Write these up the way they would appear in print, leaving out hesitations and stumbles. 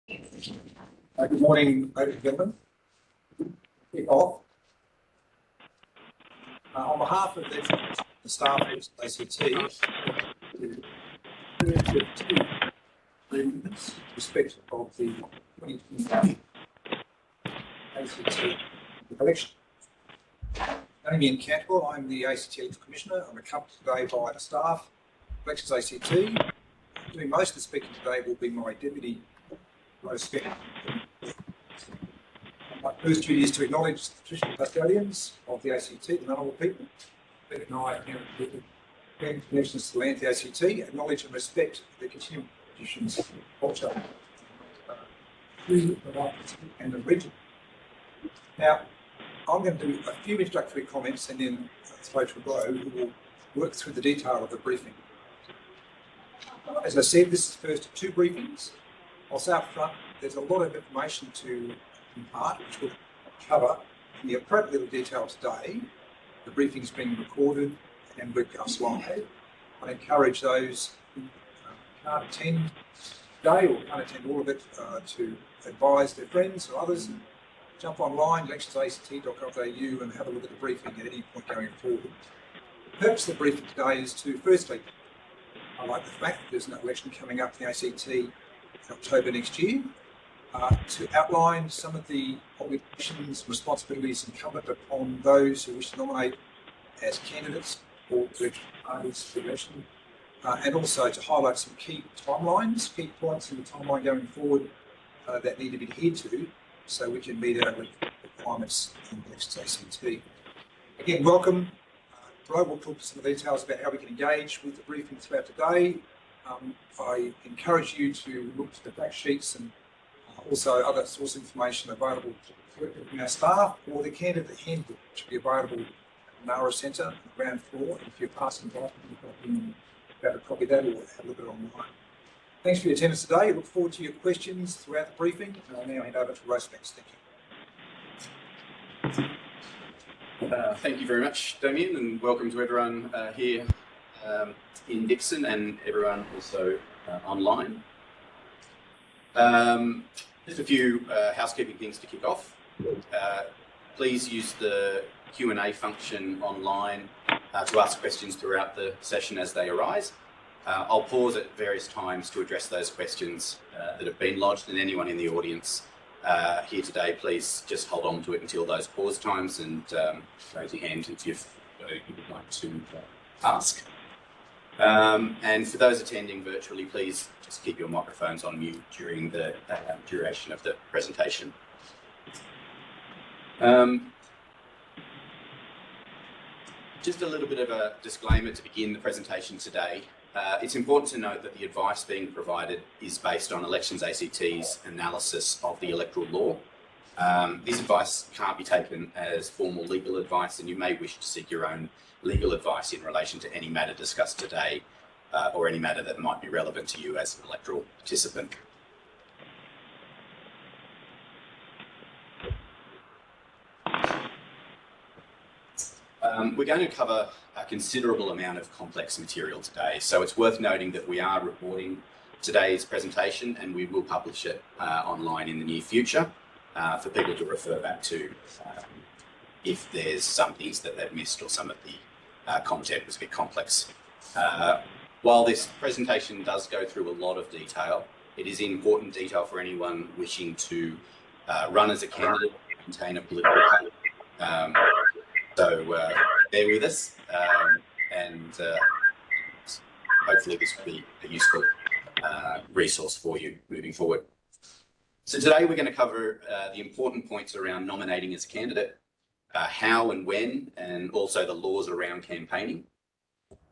Good morning, ladies and gentlemen. Kick off. On behalf of the staff of ACT, in respect of the 2021 ACT election. My name is Ian Cantwell. I'm the ACT Electoral Commissioner. I'm accompanied today by the staff of Elections ACT. Doing most of the speaking today will be my deputy, Rose Speck. My first duty is to acknowledge the traditional custodians of the ACT, the Ngunnawal people, recognise and connections to the land of the ACT, acknowledge and respect the continuing traditions of culture and the region. Now, I'm going to do a few introductory comments and then throw to Ro, who will work through the detail of the briefing. As I said, this is the first of two briefings. I'll say up front, there's a lot of information to impart, which we'll cover in the appropriate level of detail today. The briefing's being recorded and webcast live. I encourage those who can't attend today or can't attend all of it to advise their friends or others. Jump online, electionsact.com.au, and have a look at the briefing at any point going forward. The purpose of the briefing today is to, firstly, highlight the fact that there's an election coming up in the ACT in October next year, to outline some of the obligations, responsibilities incumbent upon those who wish to nominate as candidates or political parties for the election, and also to highlight some key timelines, key points in the timeline going forward that need to be adhered to so we can meet our requirements in the next ACT. Again, welcome. Ro will talk to some of the details about how we can engage with the briefing throughout today. I encourage you to look to the fact sheets and also other source information available from our staff or the candidate handbook, which will be available at the Nara Centre on the ground floor. If you're passing by, you can grab a copy of that or have a look at it online. Thanks for your attendance today. I look forward to your questions throughout the briefing, and I'll now hand over to Rose Speck. Thank you. Thank you very much, Damien, and welcome to everyone here in Dixon and everyone also online. Just a few housekeeping things to kick off. Please use the Q&A function online to ask questions throughout the session as they arise. I'll pause at various times to address those questions that have been lodged, and anyone in the audience here today, please just hold on to it until those pause times and raise your hand if you would like to ask. And for those attending virtually, please just keep your microphones on mute during the duration of the presentation. Just a little bit of a disclaimer to begin the presentation today. It's important to note that the advice being provided is based on Elections ACT's analysis of the electoral law. This advice can't be taken as formal legal advice, and you may wish to seek your own legal advice in relation to any matter discussed today or any matter that might be relevant to you as an electoral participant. We're going to cover a considerable amount of complex material today, so it's worth noting that we are recording today's presentation and we will publish it online in the near future for people to refer back to if there's some things that they've missed or some of the content was a bit complex. While this presentation does go through a lot of detail, it is important detail for anyone wishing to run as a candidate, contain a political party. So bear with us, and hopefully this will be a useful resource for you moving forward. So today we're going to cover the important points around nominating as a candidate, how and when, and also the laws around campaigning.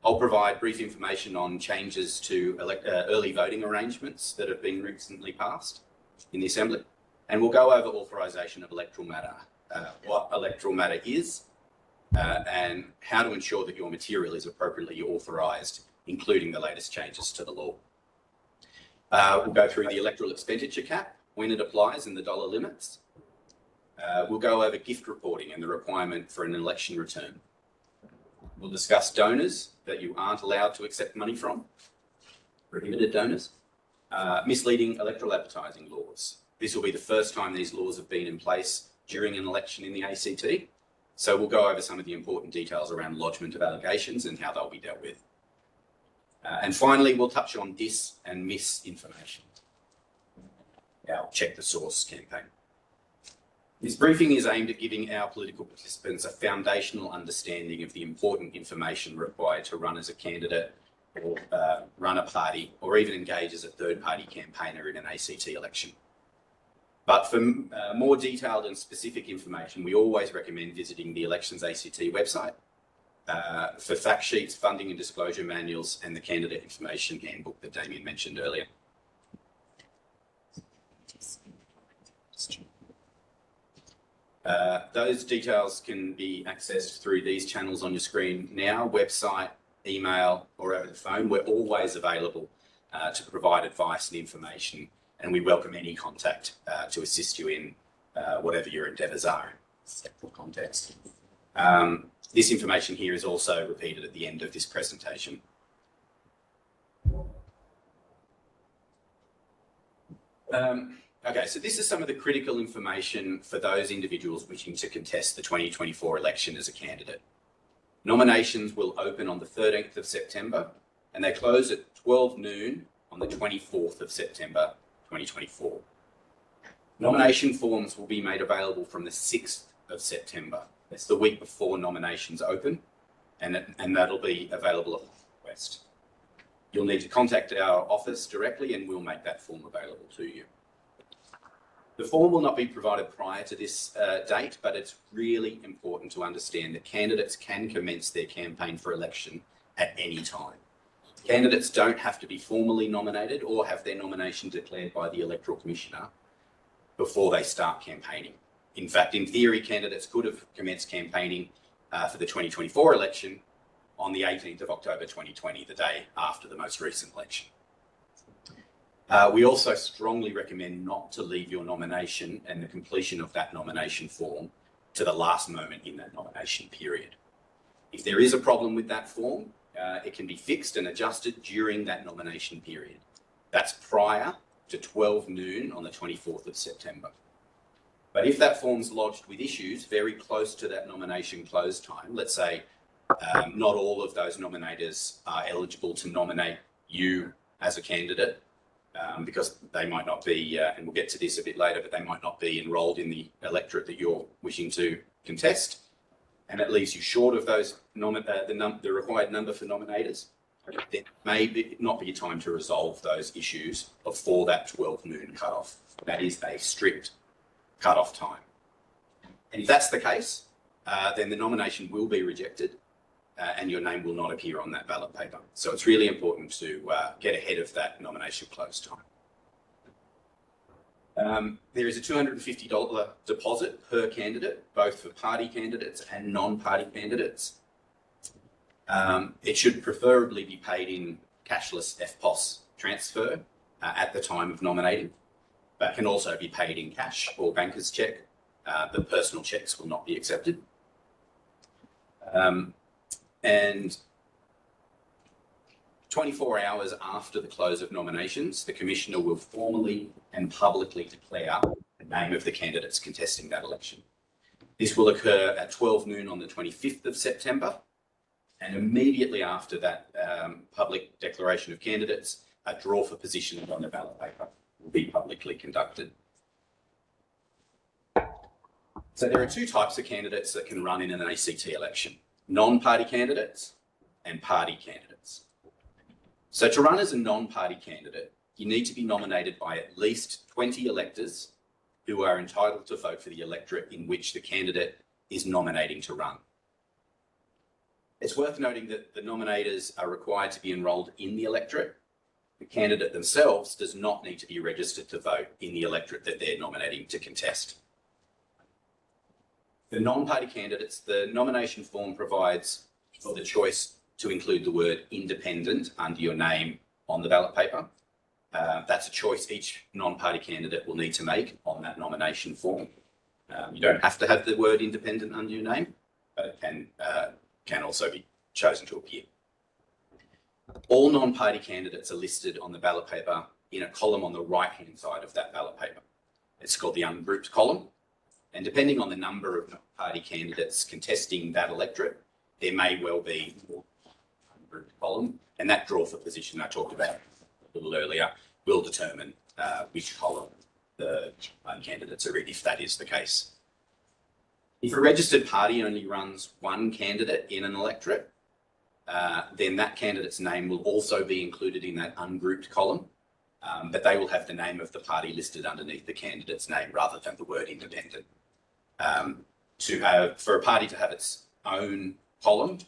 I'll provide brief information on changes to early voting arrangements that have been recently passed in the Assembly, and we'll go over authorisation of electoral matter, what electoral matter is, and how to ensure that your material is appropriately authorised, including the latest changes to the law. We'll go through the electoral expenditure cap, when it applies and the dollar limits. We'll go over gift reporting and the requirement for an election return. We'll discuss donors that you aren't allowed to accept money from, prohibited donors. Misleading electoral advertising laws. This will be the first time these laws have been in place during an election in the ACT. So we'll go over some of the important details around lodgement of allegations and how they'll be dealt with. And finally, we'll touch on dis and misinformation. Our check the source campaign. This briefing is aimed at giving our political participants a foundational understanding of the important information required to run as a candidate or run a party or even engage as a third-party campaigner in an ACT election. But for more detailed and specific information, we always recommend visiting the Elections ACT website for fact sheets, funding and disclosure manuals, and the candidate information handbook that Damien mentioned earlier. Those details can be accessed through these channels on your screen now, website, email, or over the phone. We're always available to provide advice and information, and we welcome any contact to assist you in whatever your endeavours are in this context. This information here is also repeated at the end of this presentation. Okay, so this is some of the critical information for those individuals wishing to contest the 2024 election as a candidate. Nominations will open on the 13th of September and they close at 12 noon on the 24th of September 2024. Nomination forms will be made available from the 6th of September. That's the week before nominations open, and that'll be available at request. You'll need to contact our office directly and we'll make that form available to you. The form will not be provided prior to this date, but it's really important to understand that candidates can commence their campaign for election at any time. Candidates don't have to be formally nominated or have their nomination declared by the Electoral Commissioner before they start campaigning. In fact, in theory, candidates could have commenced campaigning for the 2024 election on the 18th of October 2020, the day after the most recent election. We also strongly recommend not to leave your nomination and the completion of that nomination form to the last moment in that nomination period. If there is a problem with that form, it can be fixed and adjusted during that nomination period. That's prior to 12 noon on the 24th of September. But if that form's lodged with issues very close to that nomination close time, let's say not all of those nominators are eligible to nominate you as a candidate, because they might not be, and we'll get to this a bit later, but they might not be enrolled in the electorate that you're wishing to contest, and it leaves you short of those the required number for nominators. Then may not be a time to resolve those issues before that 12 noon cutoff. That is a strict cutoff time. And if that's the case, then the nomination will be rejected and your name will not appear on that ballot paper. So it's really important to get ahead of that nomination close time. There is a $250 deposit per candidate, both for party candidates and non-party candidates. It should preferably be paid in cashless FPOS transfer at the time of nominating, but can also be paid in cash or banker's cheque, but personal cheques will not be accepted. And 24 hours after the close of nominations, the Commissioner will formally and publicly declare the name of the candidates contesting that election. This will occur at 12 noon on the 25th of September, and immediately after that public declaration of candidates, a draw for positions on the ballot paper will be publicly conducted. So there are two types of candidates that can run in an ACT election: non-party candidates and party candidates. So to run as a non-party candidate, you need to be nominated by at least 20 electors who are entitled to vote for the electorate in which the candidate is nominating to run. It's worth noting that the nominators are required to be enrolled in the electorate. The candidate themselves does not need to be registered to vote in the electorate that they're nominating to contest. For non-party candidates, the nomination form provides for the choice to include the word independent under your name on the ballot paper. That's a choice each non-party candidate will need to make on that nomination form. You don't have to have the word independent under your name, but it can also be chosen to appear. All non-party candidates are listed on the ballot paper in a column on the right-hand side of that ballot paper. It's called the ungrouped column. And depending on the number of party candidates contesting that electorate, there may well be more ungrouped column. And that draw for position I talked about a little earlier will determine which column the candidates are in, if that is the case. If a registered party only runs one candidate in an electorate, then that candidate's name will also be included in that ungrouped column, but they will have the name of the party listed underneath the candidate's name rather than the word independent. For a party to have its own column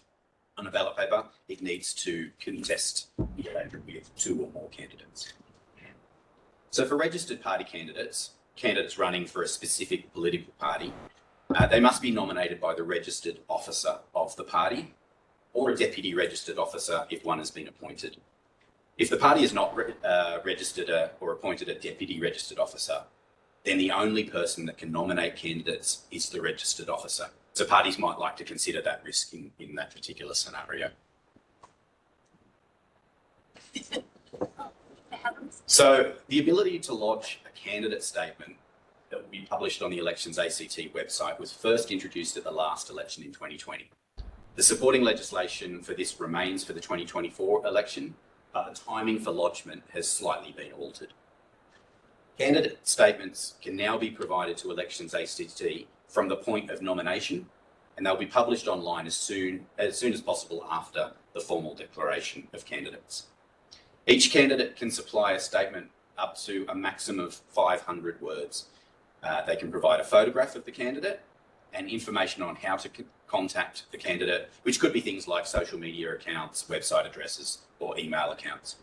on a ballot paper, it needs to contest the electorate with two or more candidates. So for registered party candidates running for a specific political party, they must be nominated by the registered officer of the party or a deputy registered officer if one has been appointed. If the party has not registered or appointed a deputy registered officer, then the only person that can nominate candidates is the registered officer. So parties might like to consider that risk in that particular scenario. So the ability to lodge a candidate statement that will be published on the Elections ACT website was first introduced at the last election in 2020. The supporting legislation for this remains for the 2024 election, but the timing for lodgement has slightly been altered. Candidate statements can now be provided to Elections ACT from the point of nomination, and they'll be published online as soon as possible after the formal declaration of candidates. Each candidate can supply a statement up to a maximum of 500 words. They can provide a photograph of the candidate and information on how to contact the candidate, which could be things like social media accounts, website addresses, or email accounts.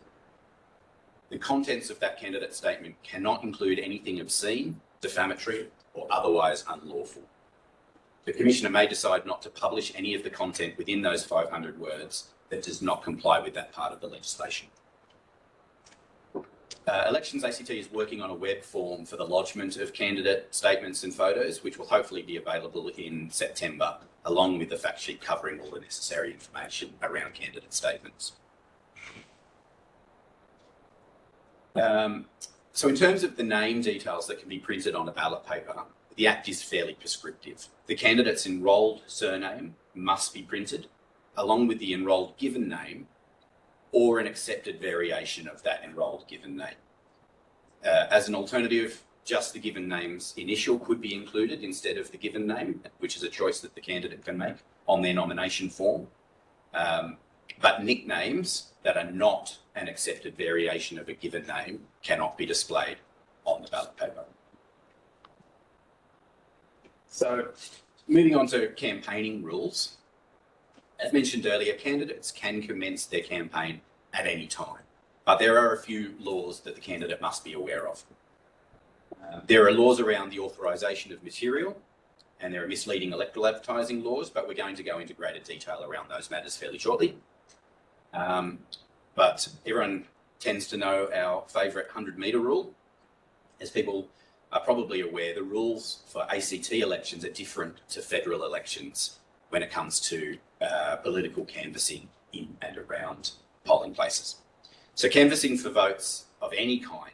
The contents of that candidate statement cannot include anything obscene, defamatory, or otherwise unlawful. The Commissioner may decide not to publish any of the content within those 500 words that does not comply with that part of the legislation. Elections ACT is working on a web form for the lodgement of candidate statements and photos, which will hopefully be available in September, along with the fact sheet covering all the necessary information around candidate statements. So in terms of the name details that can be printed on a ballot paper, the Act is fairly prescriptive. The candidate's enrolled surname must be printed, along with the enrolled given name or an accepted variation of that enrolled given name. As an alternative, just the given name's initial could be included instead of the given name, which is a choice that the candidate can make on their nomination form. But nicknames that are not an accepted variation of a given name cannot be displayed on the ballot paper. So moving on to campaigning rules. As mentioned earlier, candidates can commence their campaign at any time, but there are a few laws that the candidate must be aware of. There are laws around the authorisation of material, and there are misleading electoral advertising laws, but we're going to go into greater detail around those matters fairly shortly. But everyone tends to know our favourite 100-metre rule. As people are probably aware, the rules for ACT elections are different to federal elections when it comes to political canvassing in and around polling places. So canvassing for votes of any kind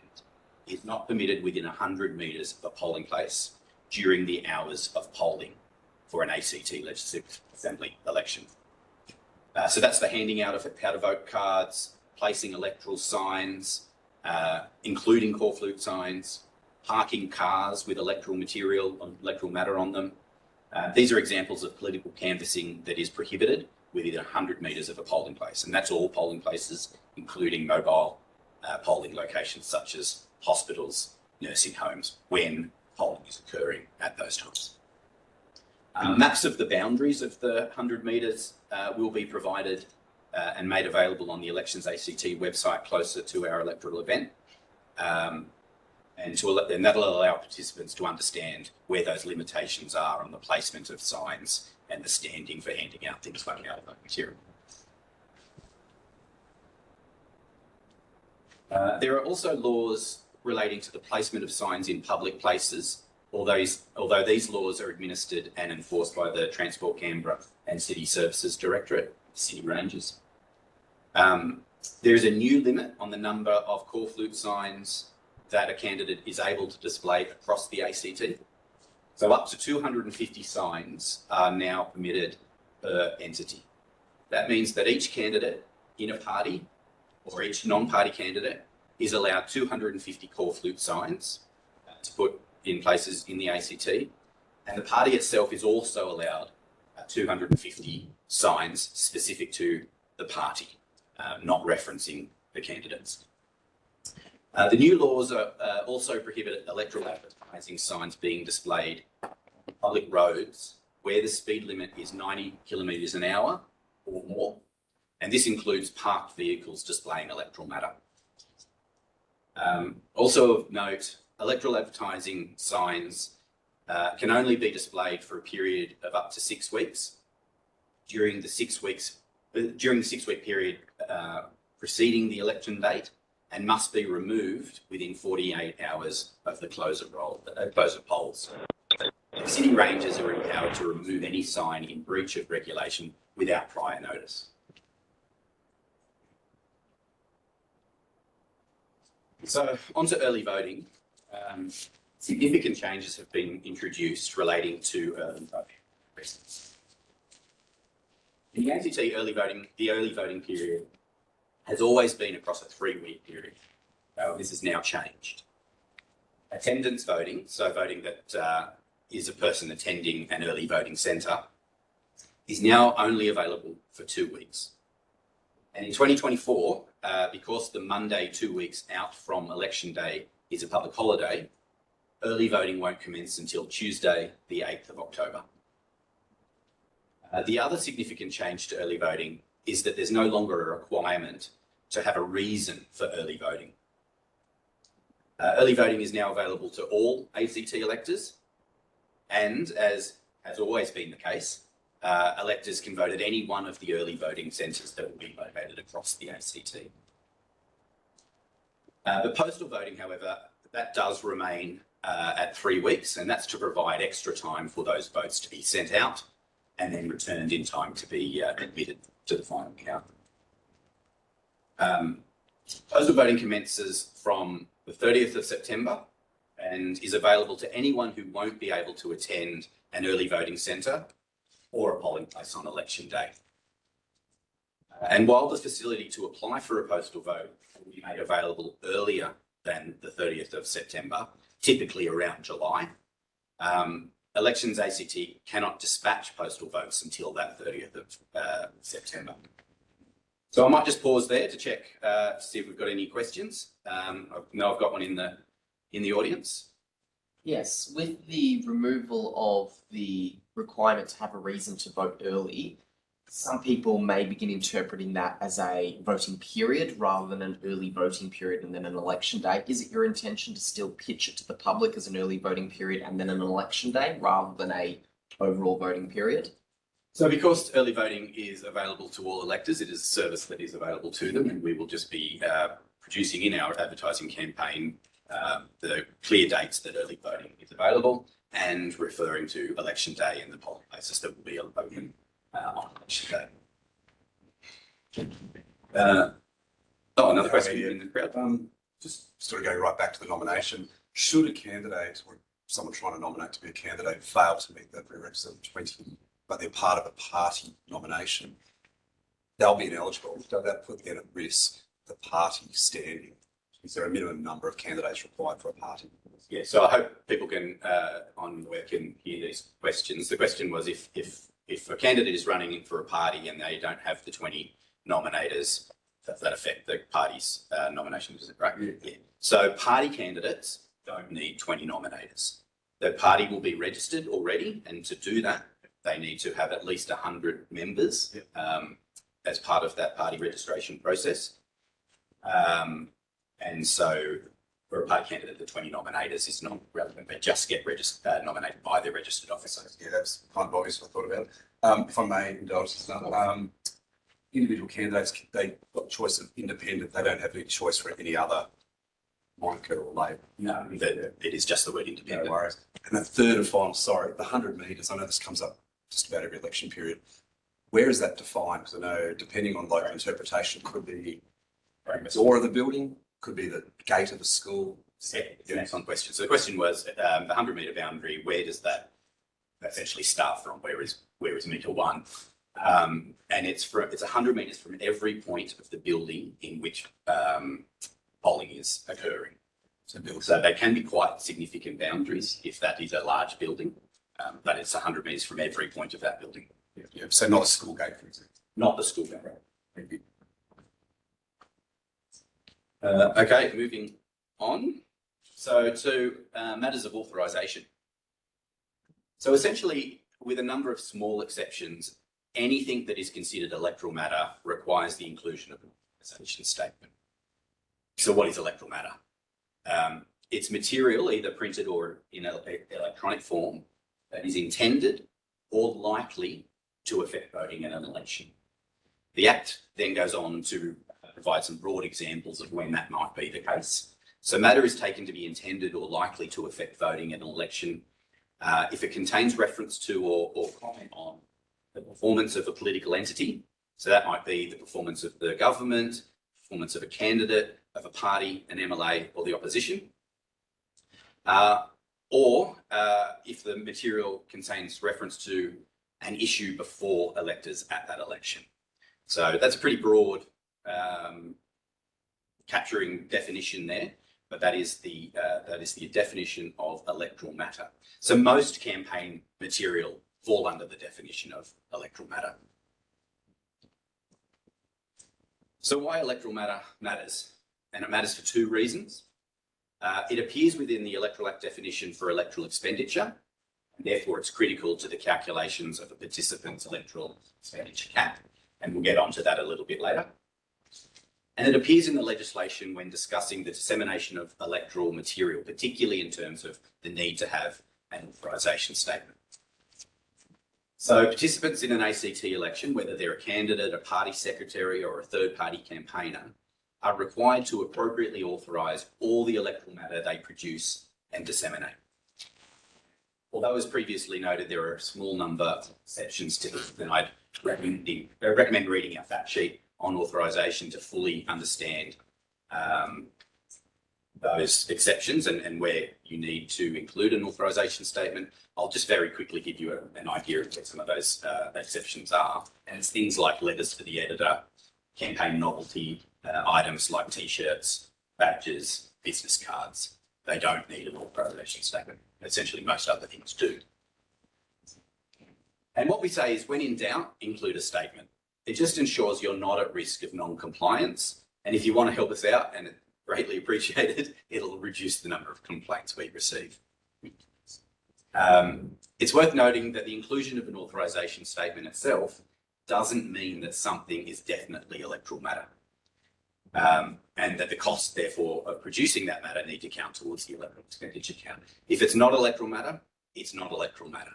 is not permitted within 100 metres of a polling place during the hours of polling for an ACT Legislative Assembly election. So that's the handing out of how to vote cards, placing electoral signs, including corflute signs, parking cars with electoral matter on them. These are examples of political canvassing that is prohibited within 100 metres of a polling place. And that's all polling places, including mobile polling locations such as hospitals, nursing homes, when polling is occurring at those times. Maps of the boundaries of the 100 metres will be provided and made available on the Elections ACT website closer to our electoral event. And that'll allow participants to understand where those limitations are on the placement of signs and the standing for handing out things like ballot material. There are also laws relating to the placement of signs in public places, although these laws are administered and enforced by the Transport Canberra and City Services Directorate, City Rangers. There is a new limit on the number of call flute signs that a candidate is able to display across the ACT. So up to 250 signs are now permitted per entity. That means that each candidate in a party or each non-party candidate is allowed 250 call flute signs to put in places in the ACT. And the party itself is also allowed 250 signs specific to the party, not referencing the candidates. The new laws also prohibit electoral advertising signs being displayed on public roads where the speed limit is 90 kilometres an hour or more. And this includes parked vehicles displaying electoral matter. Also of note, electoral advertising signs can only be displayed for a period of up to 6 weeks. During the 6-week period preceding the election date, and must be removed within 48 hours of the close of polls. City rangers are empowered to remove any sign in breach of regulation without prior notice. So on to early voting. Significant changes have been introduced relating to early voting. In the ACT the early voting period has always been across a 3-week period. This has now changed. Attendance voting, so voting that is a person attending an early voting centre, is now only available for 2 weeks. And in 2024, because the Monday 2 weeks out from election day is a public holiday, early voting won't commence until Tuesday, the 8th of October. The other significant change to early voting is that there's no longer a requirement to have a reason for early voting. Early voting is now available to all ACT electors, and as has always been the case, electors can vote at any one of the early voting centres that will be located across the ACT. The postal voting, however, that does remain at 3 weeks, and that's to provide extra time for those votes to be sent out and then returned in time to be admitted to the final count. Postal voting commences from the 30th of September and is available to anyone who won't be able to attend an early voting centre or a polling place on election day. And while the facility to apply for a postal vote will be made available earlier than the 30th of September, typically around July, Elections ACT cannot dispatch postal votes until that 30th of September. So I might just pause there to check to see if we've got any questions. I know I've got one in the audience. Yes, with the removal of the requirement to have a reason to vote early, some people may begin interpreting that as a voting period rather than an early voting period and then an election day. Is it your intention to still pitch it to the public as an early voting period and then an election day rather than a overall voting period? So because early voting is available to all electors, it is a service that is available to them, and we will just be producing in our advertising campaign the clear dates that early voting is available and referring to election day and the polling places that will be open on election day. Another question in the crowd. Just sort of going right back to the nomination, should a candidate or someone trying to nominate to be a candidate fail to meet that prerequisite of 20, but they're part of a party nomination, they'll be ineligible. Does that put them at risk, the party standing? Is there a minimum number of candidates required for a party? Yeah, so I hope people can on the web can hear these questions. The question was if a candidate is running in for a party and they don't have the 20 nominators, does that affect the party's nomination? Is it right? Yeah. So party candidates don't need 20 nominators. The party will be registered already, and to do that, they need to have at least 100 members as part of that party registration process. And so for a party candidate, the 20 nominators is not relevant. They just get nominated by their registered officer. Yeah, that's kind of obvious what I thought about. If I may indulge this another, individual candidates, they've got choice of independent. They don't have any choice for any other moniker or label. No, it is just the word independent. No worries. And the third and final, sorry, the 100 metres, I know this comes up just about every election period. Where is that defined? Because I know depending on local interpretation, it could be Door of the building, could be the gate of a school. Yeah, it's an excellent question. So the question was the 100-metre boundary. Where does that essentially start from? Where is metre one? And it's 100 metres from every point of the building in which polling is occurring. So they can be quite significant boundaries if that is a large building, but it's 100 metres from every point of that building. Yeah. So not a school gate, for example. Not the school gate. Thank you. Okay, moving on. So to matters of authorisation. So essentially, with a number of small exceptions, anything that is considered electoral matter requires the inclusion of an authorisation statement. So what is electoral matter? It's material, either printed or in electronic form, that is intended or likely to affect voting in an election. The Act then goes on to provide some broad examples of when that might be the case. So matter is taken to be intended or likely to affect voting in an election if it contains reference to or comment on the performance of a political entity. So that might be the performance of the government, performance of a candidate, of a party, an MLA, or the opposition. Or if the material contains reference to an issue before electors at that election. So that's a pretty broad capturing definition there, but that is the definition of electoral matter. So most campaign material fall under the definition of electoral matter. So why electoral matter matters? And it matters for two reasons. It appears within the Electoral Act definition for electoral expenditure, and therefore it's critical to the calculations of a participant's electoral expenditure cap. And we'll get onto that a little bit later. And it appears in the legislation when discussing the dissemination of electoral material, particularly in terms of the need to have an authorisation statement. So participants in an ACT election, whether they're a candidate, a party secretary, or a third-party campaigner, are required to appropriately authorise all the electoral matter they produce and disseminate. Although, as previously noted, there are a small number of exceptions to this, and I'd recommend reading our fact sheet on authorisation to fully understand those exceptions and where you need to include an authorisation statement. I'll just very quickly give you an idea of what some of those exceptions are. And it's things like letters to the editor, campaign novelty, items like T-shirts, badges, business cards. They don't need an authorisation statement. Essentially, most other things do. And what we say is, when in doubt, include a statement. It just ensures you're not at risk of non-compliance. And if you want to help us out, and it's greatly appreciated, it'll reduce the number of complaints we receive. It's worth noting that the inclusion of an authorisation statement itself doesn't mean that something is definitely electoral matter. And that the costs, therefore, of producing that matter need to count towards the electoral expenditure count. If it's not electoral matter, it's not electoral matter.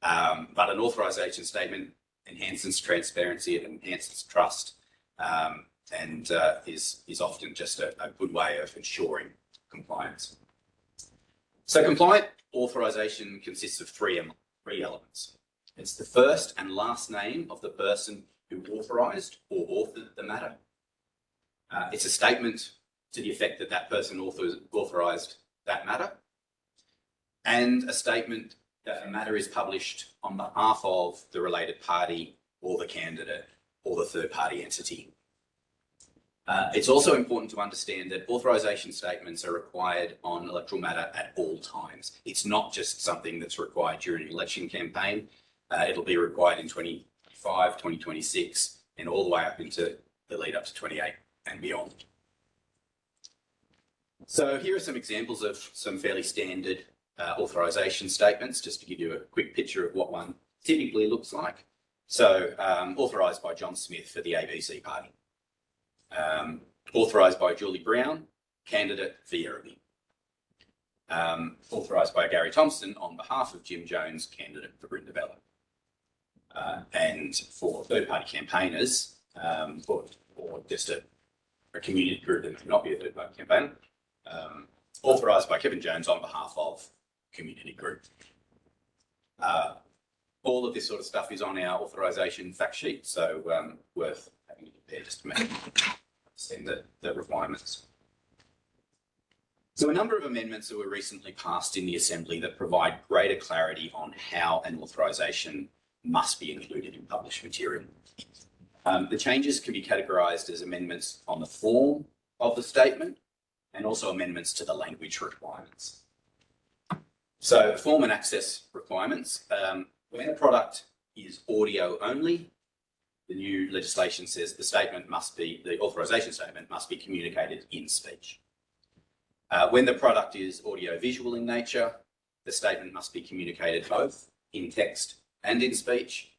But an authorisation statement enhances transparency, it enhances trust, and is often just a good way of ensuring compliance. So compliant authorisation consists of three elements. It's the first and last name of the person who authorised or authored the matter. It's a statement to the effect that that person authorised that matter, and a statement that a matter is published on behalf of the related party or the candidate or the third party entity. It's also important to understand that authorisation statements are required on electoral matter at all times. It's not just something that's required during an election campaign. It'll be required in 2025, 2026, and all the way up into the lead up to 28 and beyond. So here are some examples of some fairly standard authorisation statements, just to give you a quick picture of what one typically looks like. So authorised by John Smith for the ABC party. Authorised by Julie Brown, candidate for Yerrabee. Authorised by Gary Thompson on behalf of Jim Jones, candidate for Brindabella. And for third-party campaigners, or just a community group that may not be a third-party campaigner, authorised by Kevin Jones on behalf of community group. All of this sort of stuff is on our authorisation fact sheet, so worth having a compare just a minute. extend the requirements. So a number of amendments that were recently passed in the Assembly that provide greater clarity on how an authorisation must be included in published material. The changes can be categorised as amendments on the form of the statement and also amendments to the language requirements. So form and access requirements. When a product is audio only, the new legislation says the authorisation statement must be communicated in speech. When the product is audio-visual in nature, the statement must be communicated both in text and in speech.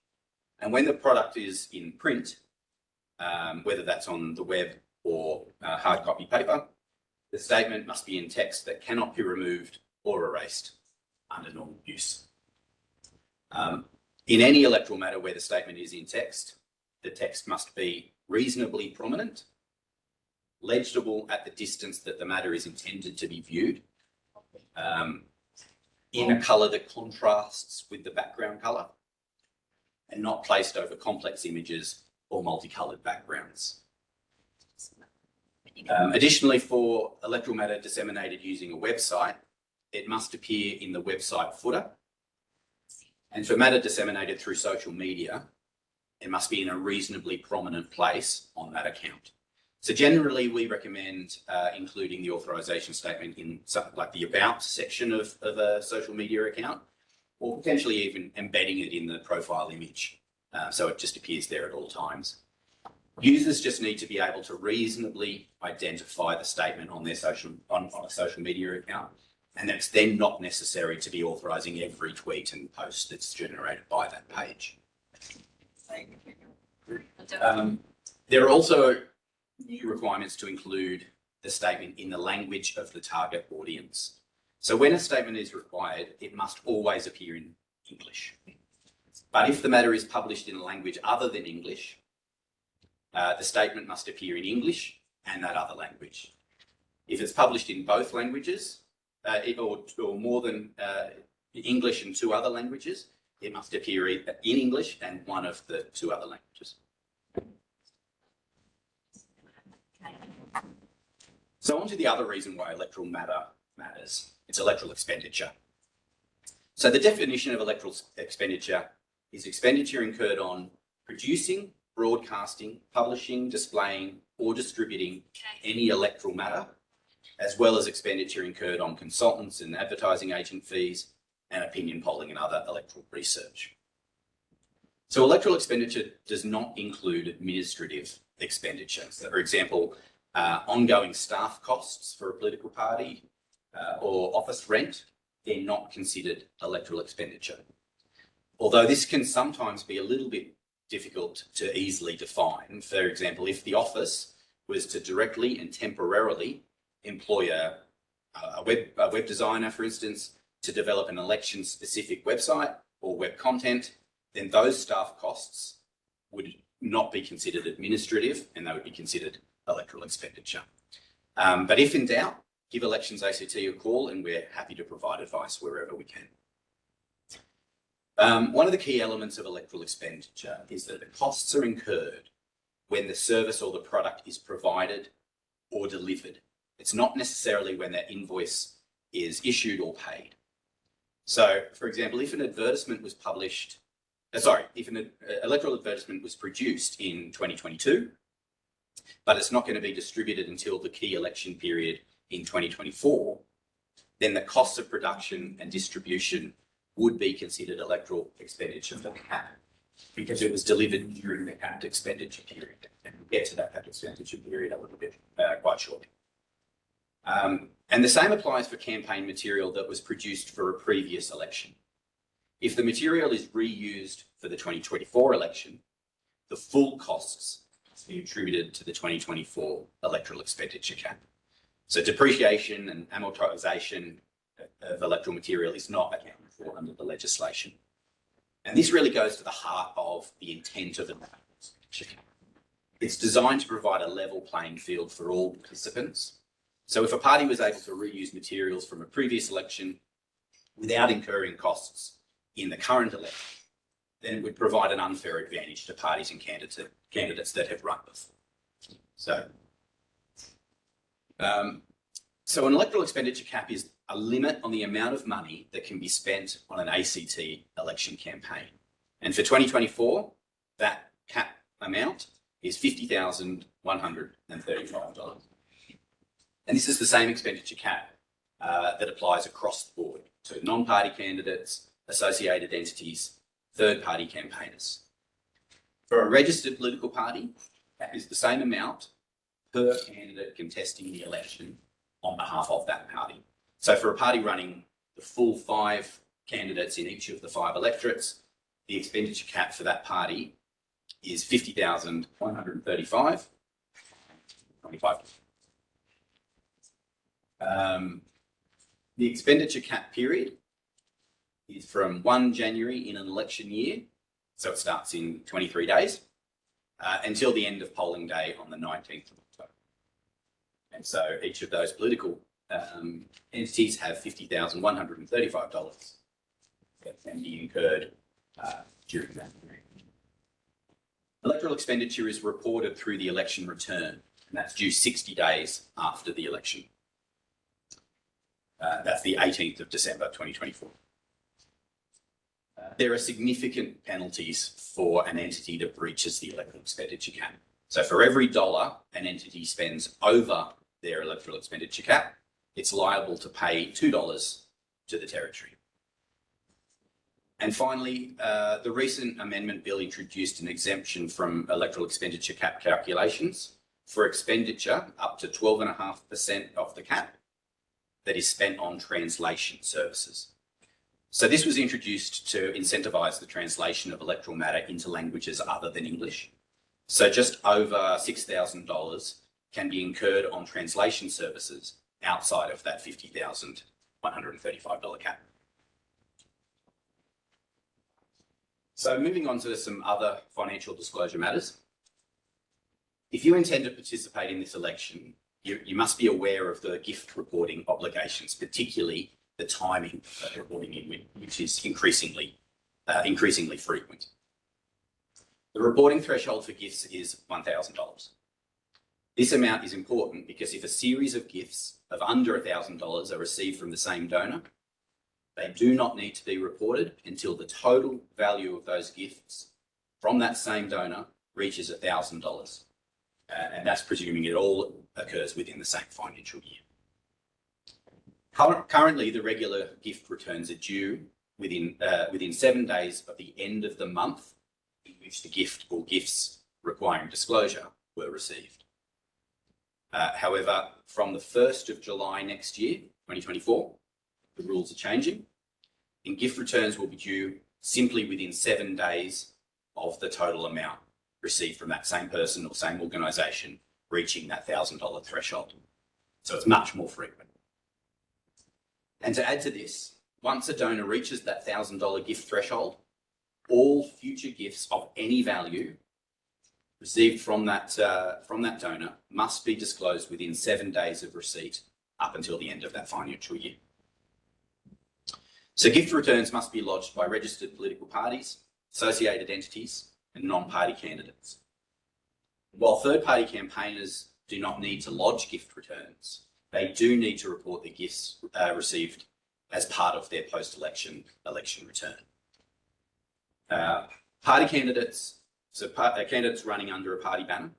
And when the product is in print, whether that's on the web or hard copy paper, the statement must be in text that cannot be removed or erased under normal use. In any electoral matter where the statement is in text, the text must be reasonably prominent, legible at the distance that the matter is intended to be viewed, in a colour that contrasts with the background colour, and not placed over complex images or multicoloured backgrounds. Additionally, for electoral matter disseminated using a website, it must appear in the website footer. And for matter disseminated through social media, it must be in a reasonably prominent place on that account. So generally, we recommend including the authorisation statement in something like the About section of a social media account, or potentially even embedding it in the profile image, so it just appears there at all times. Users just need to be able to reasonably identify the statement on their on a social media account, and that's then not necessary to be authorising every tweet and post that's generated by that page. There are also new requirements to include the statement in the language of the target audience. So when a statement is required, it must always appear in English. But if the matter is published in a language other than English, the statement must appear in English and that other language. If it's published in both languages, or more than English and two other languages, it must appear in English and one of the two other languages. So on to the other reason why electoral matter matters. It's electoral expenditure. So the definition of electoral expenditure is expenditure incurred on producing, broadcasting, publishing, displaying, or distributing any electoral matter, as well as expenditure incurred on consultants and advertising agent fees and opinion polling and other electoral research. So electoral expenditure does not include administrative expenditure. So for example, ongoing staff costs for a political party or office rent, they're not considered electoral expenditure. Although this can sometimes be a little bit difficult to easily define. For example, if the office was to directly and temporarily employ a web designer, for instance, to develop an election-specific website or web content, then those staff costs would not be considered administrative and they would be considered electoral expenditure. But if in doubt, give Elections ACT a call and we're happy to provide advice wherever we can. One of the key elements of electoral expenditure is that the costs are incurred when the service or the product is provided or delivered. It's not necessarily when that invoice is issued or paid. So, for example, if an advertisement was published, if an electoral advertisement was produced in 2022, but it's not going to be distributed until the key election period in 2024, then the costs of production and distribution would be considered electoral expenditure for the CAP because it was delivered during the CAP expenditure period. And we'll get to that CAP expenditure period a little bit quite shortly. And the same applies for campaign material that was produced for a previous election. If the material is reused for the 2024 election, the full costs must be attributed to the 2024 electoral expenditure cap. So depreciation and amortisation of electoral material is not accounted for under the legislation. And this really goes to the heart of the intent of the electoral expenditure cap. It's designed to provide a level playing field for all participants. So if a party was able to reuse materials from a previous election without incurring costs in the current election, then it would provide an unfair advantage to parties and candidates that have run before. So So an electoral expenditure cap is a limit on the amount of money that can be spent on an ACT election campaign. And for 2024, that cap amount is $50,135. And this is the same expenditure cap that applies across the board to non-party candidates, associated entities, third-party campaigners. For a registered political party, that is the same amount per candidate contesting the election on behalf of that party. So for a party running the full 5 candidates in each of the 5 electorates, the expenditure cap for that party is $50,135. The expenditure cap period is from 1 January in an election year, so it starts in 23 days, until the end of polling day on the 19th of October. And so each of those political entities have $50,135 that can be incurred during that period. Electoral expenditure is reported through the election return, and that's due 60 days after the election. That's the 18th of December 2024. There are significant penalties for an entity that breaches the electoral expenditure cap. So for every dollar an entity spends over their electoral expenditure cap, it's liable to pay $2 to the territory. And finally, the recent amendment bill introduced an exemption from electoral expenditure cap calculations for expenditure up to 12.5% of the cap that is spent on translation services. So this was introduced to incentivise the translation of electoral matter into languages other than English. So just over $6,000 can be incurred on translation services outside of that $50,135 cap. So moving on to some other financial disclosure matters. If you intend to participate in this election, you must be aware of the gift reporting obligations, particularly the timing of reporting in, which is increasingly frequent. The reporting threshold for gifts is $1,000. This amount is important because if a series of gifts of under $1,000 are received from the same donor, they do not need to be reported until the total value of those gifts from that same donor reaches $1,000. And that's presuming it all occurs within the same financial year. Currently, the regular gift returns are due within 7 days of the end of the month in which the gift or gifts requiring disclosure were received. However, from the 1st of July next year, 2024, the rules are changing, and gift returns will be due simply within 7 days of the total amount received from that same person or same organisation reaching that $1,000 threshold. So it's much more frequent. And to add to this, once a donor reaches that $1,000 gift threshold, all future gifts of any value received from that donor must be disclosed within 7 days of receipt up until the end of that financial year. So gift returns must be lodged by registered political parties, associated entities, and non-party candidates. While third-party campaigners do not need to lodge gift returns, they do need to report the gifts received as part of their post-election return. Party candidates, candidates running under a party banner,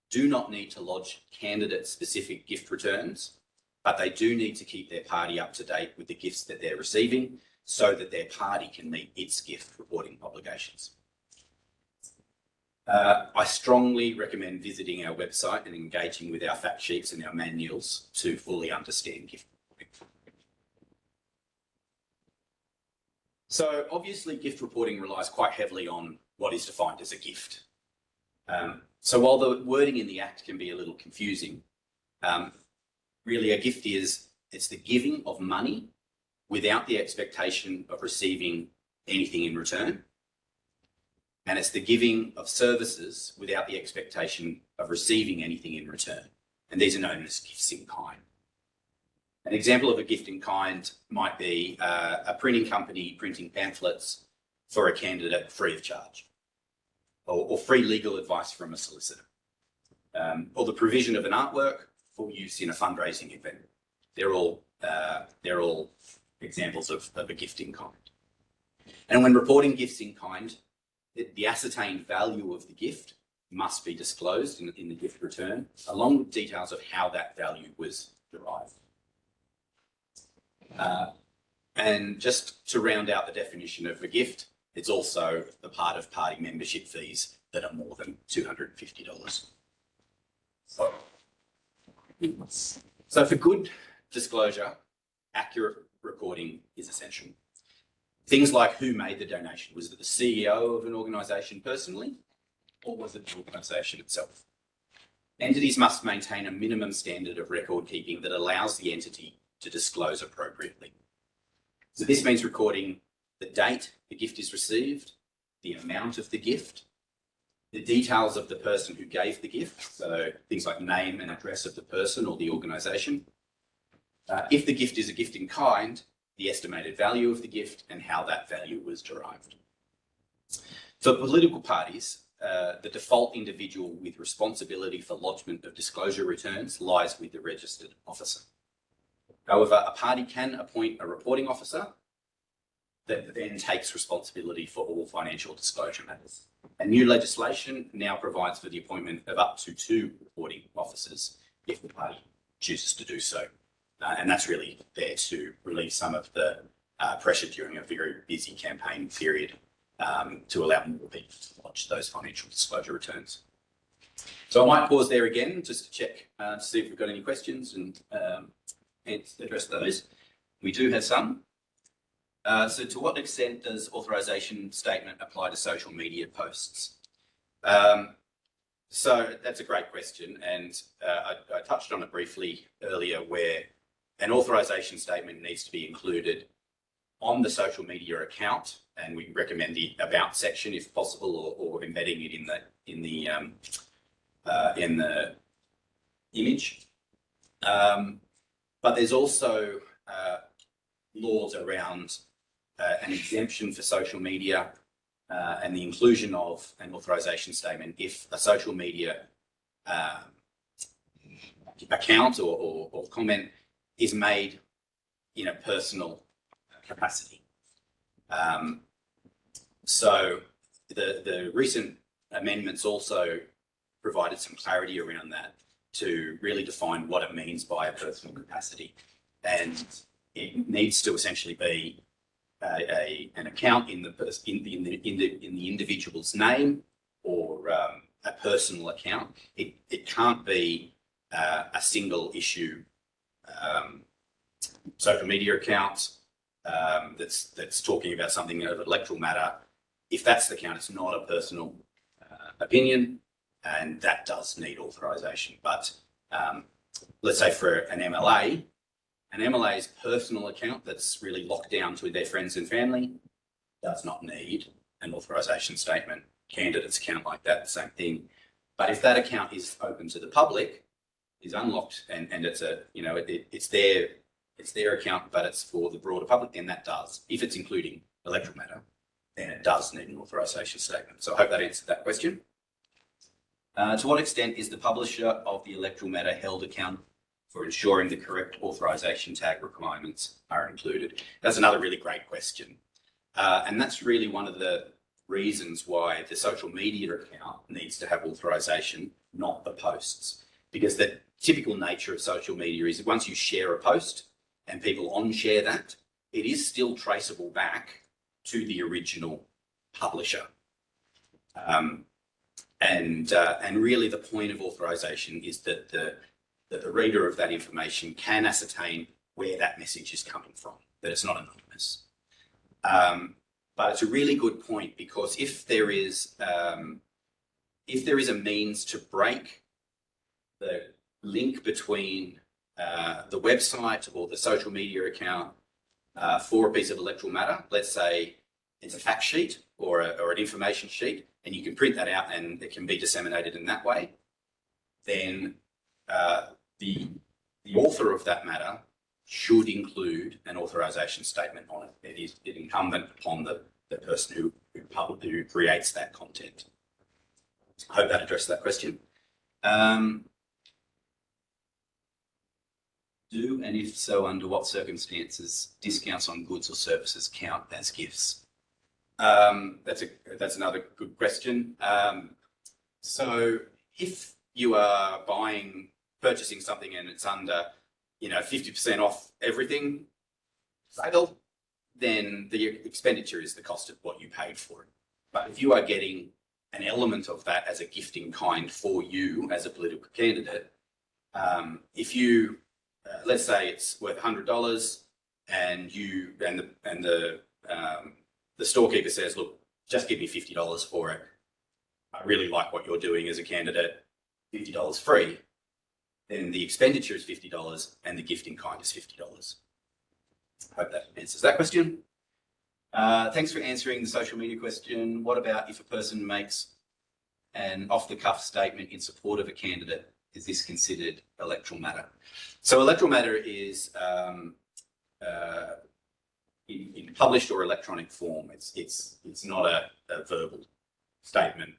do not need to lodge candidate-specific gift returns, but they do need to keep their party up to date with the gifts that they're receiving so that their party can meet its gift reporting obligations. I strongly recommend visiting our website and engaging with our fact sheets and our manuals to fully understand gift reporting. So obviously gift reporting relies quite heavily on what is defined as a gift. So while the wording in the Act can be a little confusing, really a gift it's the giving of money without the expectation of receiving anything in return. And it's the giving of services without the expectation of receiving anything in return. And these are known as gifts in kind. An example of a gift in kind might be a printing company printing pamphlets for a candidate free of charge, or free legal advice from a solicitor, or the provision of an artwork for use in a fundraising event. They're all examples of a gift in kind. And when reporting gifts in kind, the ascertained value of the gift must be disclosed in the gift return, along with details of how that value was derived. And just to round out the definition of a gift, it's also the part of party membership fees that are more than $250. So for good disclosure, accurate recording is essential. Things like who made the donation. Was it the CEO of an organisation personally, or was it the organisation itself? Entities must maintain a minimum standard of record keeping that allows the entity to disclose appropriately. So this means recording the date the gift is received, the amount of the gift, the details of the person who gave the gift, so things like name and address of the person or the organisation. If the gift is a gift in kind, the estimated value of the gift and how that value was derived. For political parties, the default individual with responsibility for lodgement of disclosure returns lies with the registered officer. However, a party can appoint a reporting officer that then takes responsibility for all financial disclosure matters. And new legislation now provides for the appointment of up to 2 reporting officers if the party chooses to do so. And that's really there to relieve some of the pressure during a very busy campaign period to allow more people to lodge those financial disclosure returns. So I might pause there again just to check to see if we've got any questions and address those. We do have some. So to what extent does authorisation statement apply to social media posts? So that's a great question, and I touched on it briefly earlier, where an authorisation statement needs to be included on the social media account, and we recommend the about section if possible, or embedding it in the image. But there's also laws around an exemption for social media and the inclusion of an authorisation statement if a social media account or comment is made in a personal capacity. So the recent amendments also provided some clarity around that to really define what it means by a personal capacity, and it needs to essentially be an account in the individual's name, or a personal account. It can't be a single issue social media account that's talking about something of electoral matter. If that's the account, it's not a personal opinion, and that does need authorisation. But let's say for an MLA's personal account that's really locked down to their friends and family does not need an authorisation statement. Candidates account like that, the same thing. But if that account is open to the public, is unlocked, and it's it's their account, but it's for the broader public, then that does. If it's including electoral matter, then it does need an authorisation statement. So I hope that answered that question. To what extent is the publisher of the electoral matter held accountable for ensuring the correct authorisation tag requirements are included? That's another really great question. And that's really one of the reasons why the social media account needs to have authorisation, not the posts. Because the typical nature of social media is that once you share a post and people on-share that, it is still traceable back to the original publisher. And really the point of authorisation is that the reader of that information can ascertain where that message is coming from, that it's not anonymous. But it's a really good point, because if there is a means to break the link between the website or the social media account for a piece of electoral matter, let's say it's a fact sheet or an information sheet, and you can print that out and it can be disseminated in that way, then the author of that matter should include an authorisation statement on it. It is incumbent upon the person who creates that content. I hope that addressed that question. Do, and if so, under what circumstances discounts on goods or services count as gifts? That's another good question. So if you are purchasing something and it's under, 50% off everything, sale, then the expenditure is the cost of what you paid for it. But if you are getting an element of that as a gifting kind for you as a political candidate, if you let's say it's worth $100, and the storekeeper says, "Look, just give me $50 for it. I really like what you're doing as a candidate. $50 free." Then the expenditure is $50, and the gifting kind is $50. Hope that answers that question. Thanks for answering the social media question. What about if a person makes an off-the-cuff statement in support of a candidate? Is this considered electoral matter? So electoral matter is in published or electronic form. It's not a verbal statement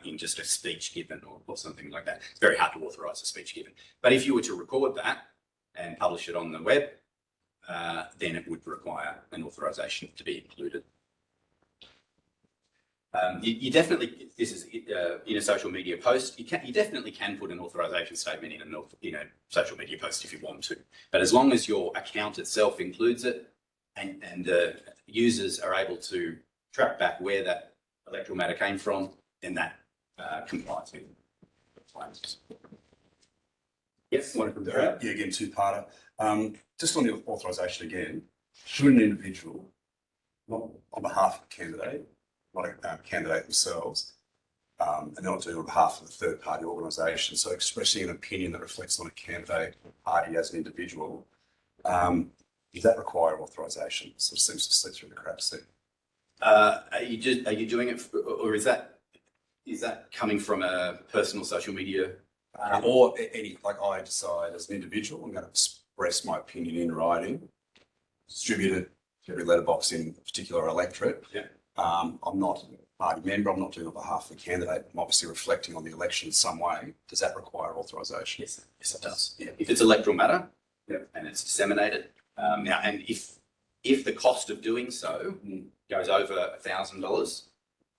in just a speech given or something like that. It's very hard to authorise a speech given. But if you were to record that and publish it on the web, then it would require an authorisation to be included. You definitely, this is in a social media post, you definitely can put an authorisation statement in a social media post if you want to. But as long as your account itself includes it and the users are able to track back where that electoral matter came from, then that complies with the requirements. Yes, one of them. Yeah, again, two-parter. Just on the authorisation again, should an individual, not on behalf of a candidate, not a candidate themselves, and they're not doing it on behalf of a third-party organisation, so expressing an opinion that reflects on a candidate or party as an individual, does that require authorisation? Sort of seems to slip through the cracks there. Are you doing it, or is that coming from a personal social media? Or any, like I decide as an individual, I'm going to express my opinion in writing, distribute it to every letterbox in a particular electorate. Yeah. I'm not a party member, I'm not doing it on behalf of the candidate, I'm obviously reflecting on the election in some way. Does that require authorisation? Yes, it does. Yeah. If it's electoral matter, and it's disseminated, now, and if the cost of doing so goes over $1,000,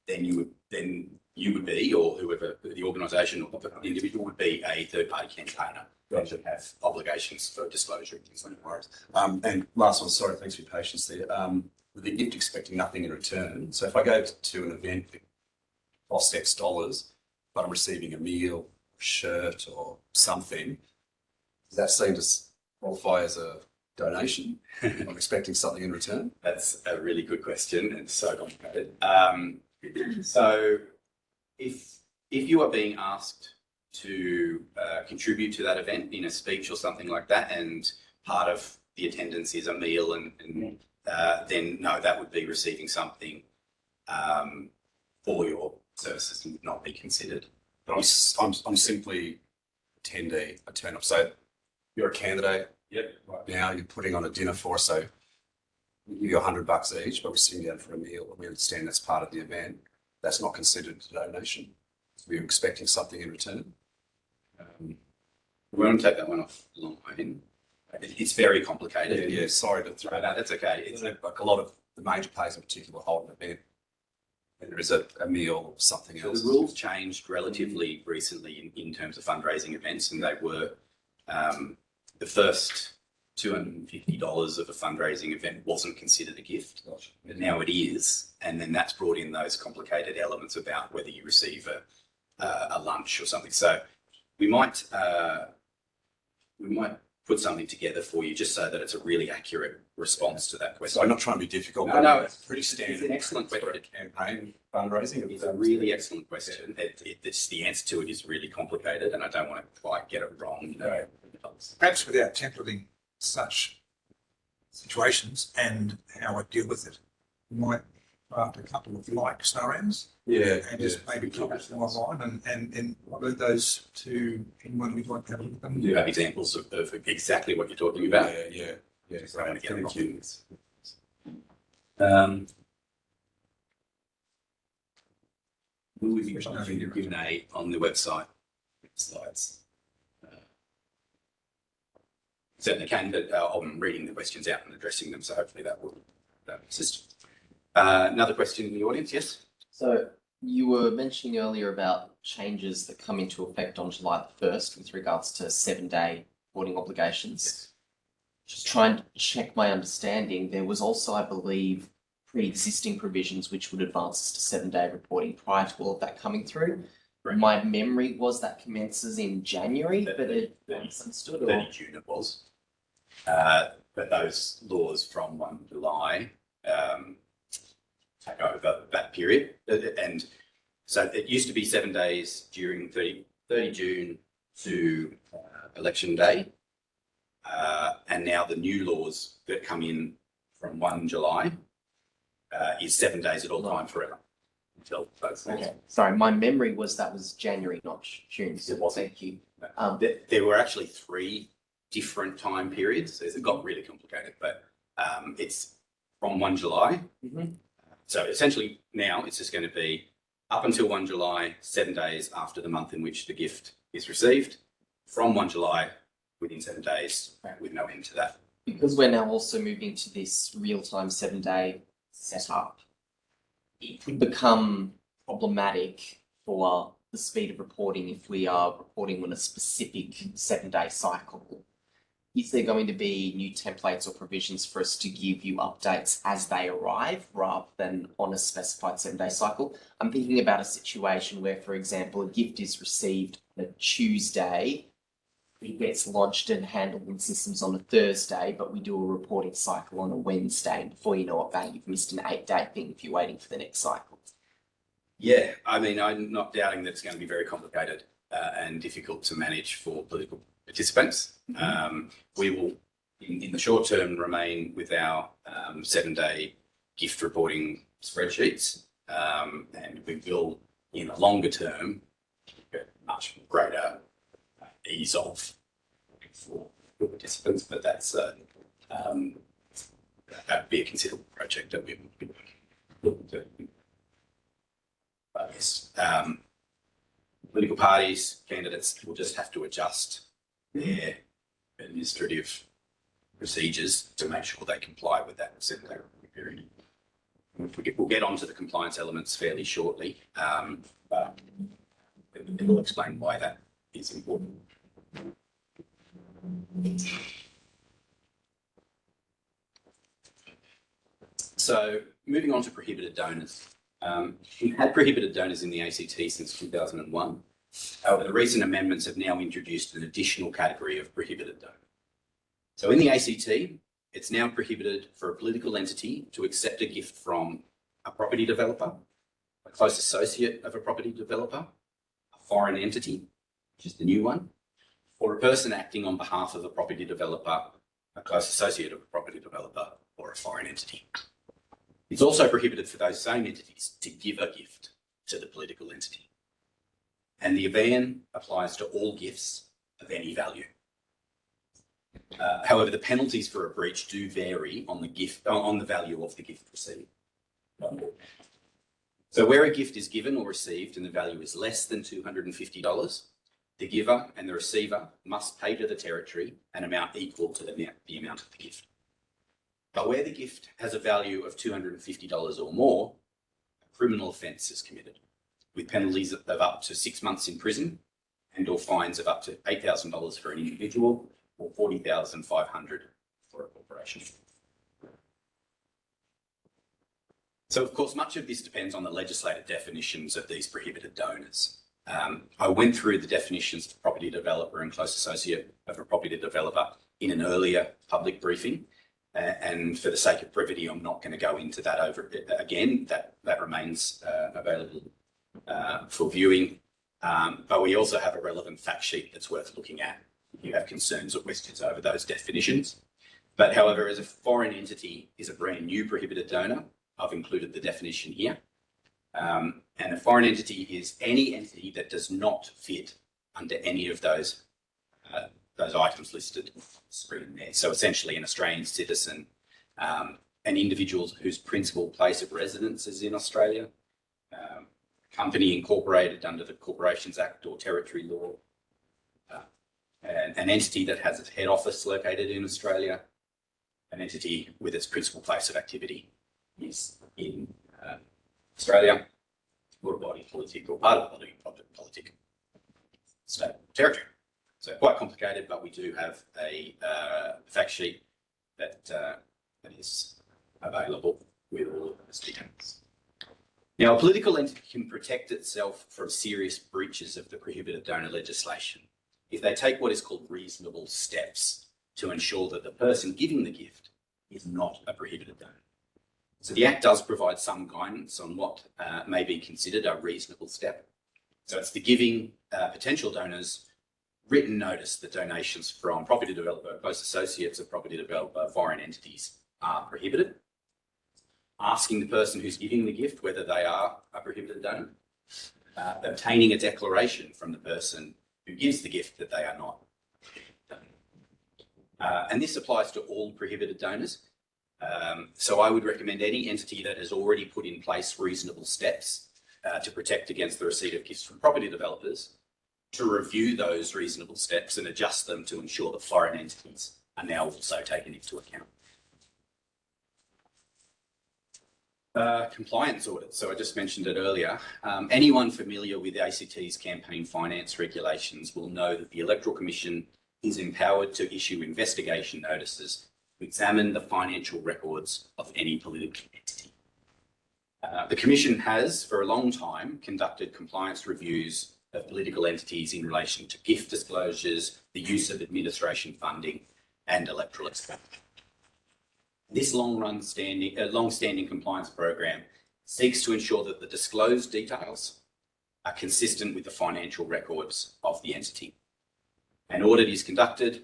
then you would be, or whoever the organisation or the individual would be, a third-party campaigner. They should have obligations for disclosure and things like that. And last one, sorry, thanks for your patience there. With the gift expecting nothing in return. So if I go to an event that costs X dollars, but I'm receiving a meal, a shirt, or something, does that seem to qualify as a donation? I'm expecting something in return. That's a really good question and so complicated. So if you are being asked to contribute to that event in a speech or something like that, and part of the attendance is a meal, and then no, that would be receiving something for your services and would not be considered. But I'm simply attendee. I turn up. So you're a candidate. Yep. Right now you're putting on a dinner for us. So you're $100 each, but we're sitting down for a meal, and we understand that's part of the event. That's not considered a donation. We're expecting something in return. We won't take that one off a long way. It's very complicated. Yeah, sorry to throw that. That's okay. It's like a lot of the major players in particular hold an event, and there is a meal or something So else. the rules changed relatively recently in terms of fundraising events, and they were the first $250 of a fundraising event wasn't considered a gift, but now it is, and then that's brought in those complicated elements about whether you receive a lunch or something. So we might put something together for you just so that it's a really accurate response to that question. So I'm not trying to be difficult, No, but no, it's pretty standard. It's an excellent for a question. campaign fundraising. It's a really excellent question. The answer to it is really complicated, and I don't want to quite get it wrong. Perhaps without templating such situations and how I deal with it, we might draft a couple of like scenarios Yeah, and just maybe publish them online and upload those to anyone who'd like to have a look at them. Do you have examples of exactly what you're talking about? Yeah. Just don't want to get it Thank wrong. you. Will we be posting the Q&A on the website slides? Certainly can, but I'm reading the questions out and addressing them, so hopefully that will assist. Another question in the audience, yes? So you were mentioning earlier about changes that come into effect on July the 1st with regards to 7-day reporting obligations. Just trying to check my understanding, there was also, I believe, pre-existing provisions which would advance us to 7-day reporting prior to all of that coming through. Right. My memory was that commences in January, but it misunderstood. 30 June it was. But those laws from 1 July take over that period. And so it used to be 7 days during 30 June to election day. And now the new laws that come in from 1 July is 7 days at all time forever until those laws. Okay, sorry, my memory was that was January, not June. So It wasn't. thank you. There were actually 3 different time periods. It got really complicated, but it's from 1 July. Mhm. So essentially now it's just going to be up until 1 July, 7 days after the month in which the gift is received, from 1 July within 7 days, with no end to that. Because we're now also moving to this real-time 7-day setup, it could become problematic for the speed of reporting if we are reporting on a specific 7-day cycle. Is there going to be new templates or provisions for us to give you updates as they arrive rather than on a specified 7-day cycle? I'm thinking about a situation where, for example, a gift is received on a Tuesday, it gets lodged and handled in systems on a Thursday, but we do a reporting cycle on a Wednesday. And before you know it, bang, you've missed an 8-day thing if you're waiting for the next cycle. Yeah, I mean, I'm not doubting that it's going to be very complicated and difficult to manage for political participants. We will, in the short term, remain with our 7-day gift reporting spreadsheets, and we will, in the longer term, get much greater ease of for participants. But that's that would be a considerable project that we would be looking to. But yes, political parties, candidates will just have to adjust their administrative procedures to make sure they comply with that 7-day period. We'll get onto the compliance elements fairly shortly, but it will explain why that is important. So moving on to prohibited donors. We've had prohibited donors in the ACT since 2001. However, the recent amendments have now introduced an additional category of prohibited donor. So in the ACT, it's now prohibited for a political entity to accept a gift from a property developer, a close associate of a property developer, a foreign entity, which is the new one, or a person acting on behalf of a property developer, a close associate of a property developer, or a foreign entity. It's also prohibited for those same entities to give a gift to the political entity. And the ban applies to all gifts of any value. However, the penalties for a breach do vary on the value of the gift received. So where a gift is given or received and the value is less than $250, the giver and the receiver must pay to the territory an amount equal to the amount of the gift. But where the gift has a value of $250 or more, a criminal offence is committed, with penalties of up to 6 months in prison and or fines of up to $8,000 for an individual or $40,500 for a corporation. So, of course, much of this depends on the legislative definitions of these prohibited donors. I went through the definitions for property developer and close associate of a property developer in an earlier public briefing. And for the sake of brevity, I'm not going to go into that over again. That remains available for viewing. But we also have a relevant fact sheet that's worth looking at if you have concerns or questions over those definitions. But however, as a foreign entity is a brand new prohibited donor, I've included the definition here. And a foreign entity is any entity that does not fit under any of those items listed on the screen there. So essentially an Australian citizen, an individual whose principal place of residence is in Australia, company incorporated under the Corporations Act or territory law, an entity that has its head office located in Australia, an entity with its principal place of activity is in Australia, or a body politic or part of a body politic state territory. So quite complicated, but we do have a fact sheet that is available with all of those details. Now, a political entity can protect itself from serious breaches of the prohibited donor legislation if they take what is called reasonable steps to ensure that the person giving the gift is not a prohibited donor. So the Act does provide some guidance on what may be considered a reasonable step. So it's the giving potential donors written notice that donations from property developer, close associates of property developer, foreign entities are prohibited. Asking the person who's giving the gift whether they are a prohibited donor. Obtaining a declaration from the person who gives the gift that they are not. And this applies to all prohibited donors. So I would recommend any entity that has already put in place reasonable steps to protect against the receipt of gifts from property developers to review those reasonable steps and adjust them to ensure that foreign entities are now also taken into account. Compliance audits. So I just mentioned it earlier. Anyone familiar with ACT's campaign finance regulations will know that the Electoral Commission is empowered to issue investigation notices to examine the financial records of any political entity. The Commission has, for a long time, conducted compliance reviews of political entities in relation to gift disclosures, the use of administration funding, and electoral expenditure. This long-standing compliance program seeks to ensure that the disclosed details are consistent with the financial records of the entity. An audit is conducted,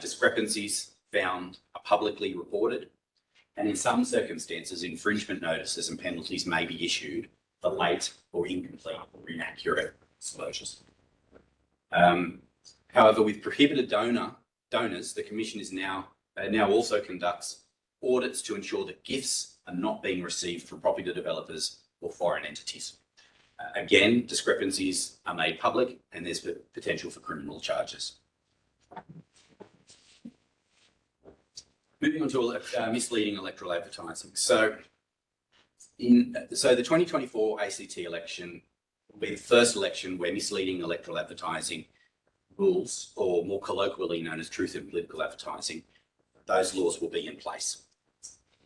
discrepancies found are publicly reported, and in some circumstances, infringement notices and penalties may be issued for late or incomplete or inaccurate disclosures. However, with prohibited donors, the Commission is now also conducts audits to ensure that gifts are not being received from property developers or foreign entities. Again, discrepancies are made public and there's potential for criminal charges. Moving on to misleading electoral advertising. So the 2024 ACT election will be the first election where misleading electoral advertising rules, or more colloquially known as truth in political advertising, those laws will be in place.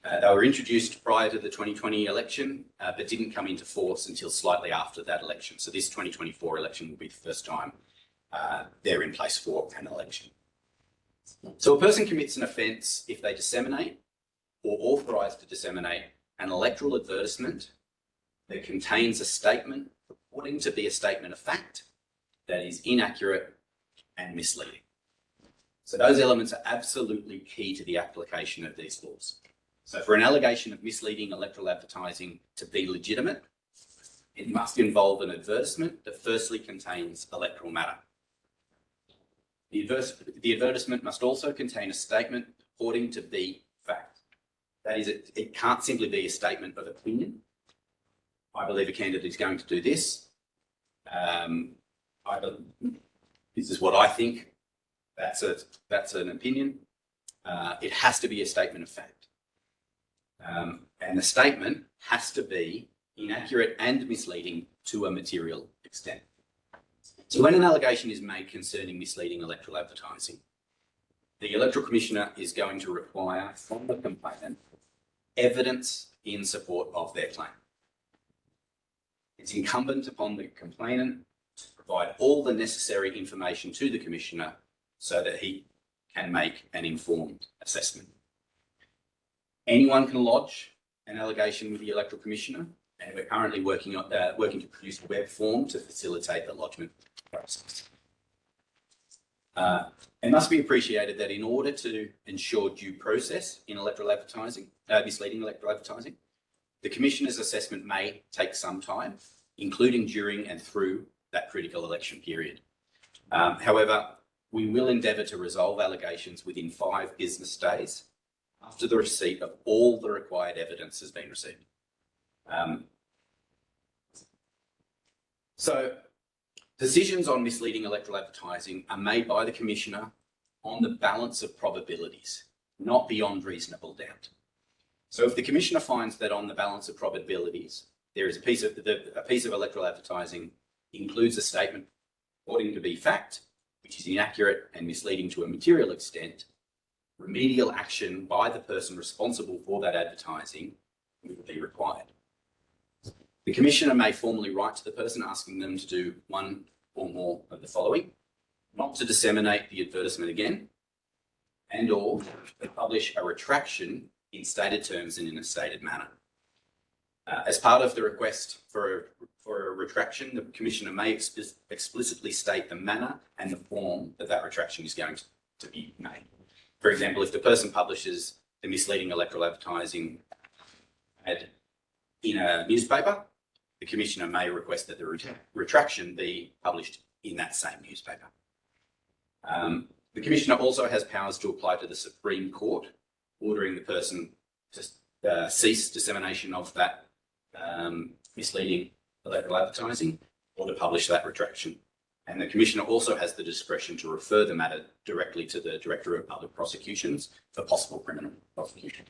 They were introduced prior to the 2020 election, but didn't come into force until slightly after that election. So this 2024 election will be the first time they're in place for an election. So a person commits an offence if they disseminate or authorise to disseminate an electoral advertisement that contains a statement purporting to be a statement of fact that is inaccurate and misleading. So those elements are absolutely key to the application of these laws. So for an allegation of misleading electoral advertising to be legitimate, it must involve an advertisement that firstly contains electoral matter. The advertisement must also contain a statement purporting to be fact. That is, it can't simply be a statement of opinion. I believe a candidate is going to do this. This is what I think. That's an opinion. It has to be a statement of fact. And the statement has to be inaccurate and misleading to a material extent. So when an allegation is made concerning misleading electoral advertising, the Electoral Commissioner is going to require from the complainant evidence in support of their claim. It's incumbent upon the complainant to provide all the necessary information to the Commissioner so that he can make an informed assessment. Anyone can lodge an allegation with the Electoral Commissioner, and we're currently working to produce a web form to facilitate the lodgement process. It must be appreciated that in order to ensure due process in electoral advertising, misleading electoral advertising, the Commissioner's assessment may take some time, including during and through that critical election period. However, we will endeavour to resolve allegations within 5 business days after the receipt of all the required evidence has been received. So Decisions on misleading electoral advertising are made by the Commissioner on the balance of probabilities, not beyond reasonable doubt. So if the Commissioner finds that on the balance of probabilities, there is a piece of electoral advertising includes a statement purporting to be fact, which is inaccurate and misleading to a material extent, remedial action by the person responsible for that advertising will be required. The Commissioner may formally write to the person asking them to do one or more of the following: not to disseminate the advertisement again, and/or to publish a retraction in stated terms and in a stated manner. As part of the request for a retraction, the Commissioner may explicitly state the manner and the form that that retraction is going to be made. For example, if the person publishes the misleading electoral advertising ad in a newspaper, the Commissioner may request that the retraction be published in that same newspaper. The Commissioner also has powers to apply to the Supreme Court, ordering the person to cease dissemination of that misleading electoral advertising or to publish that retraction. And the Commissioner also has the discretion to refer the matter directly to the Director of Public Prosecutions for possible criminal prosecution.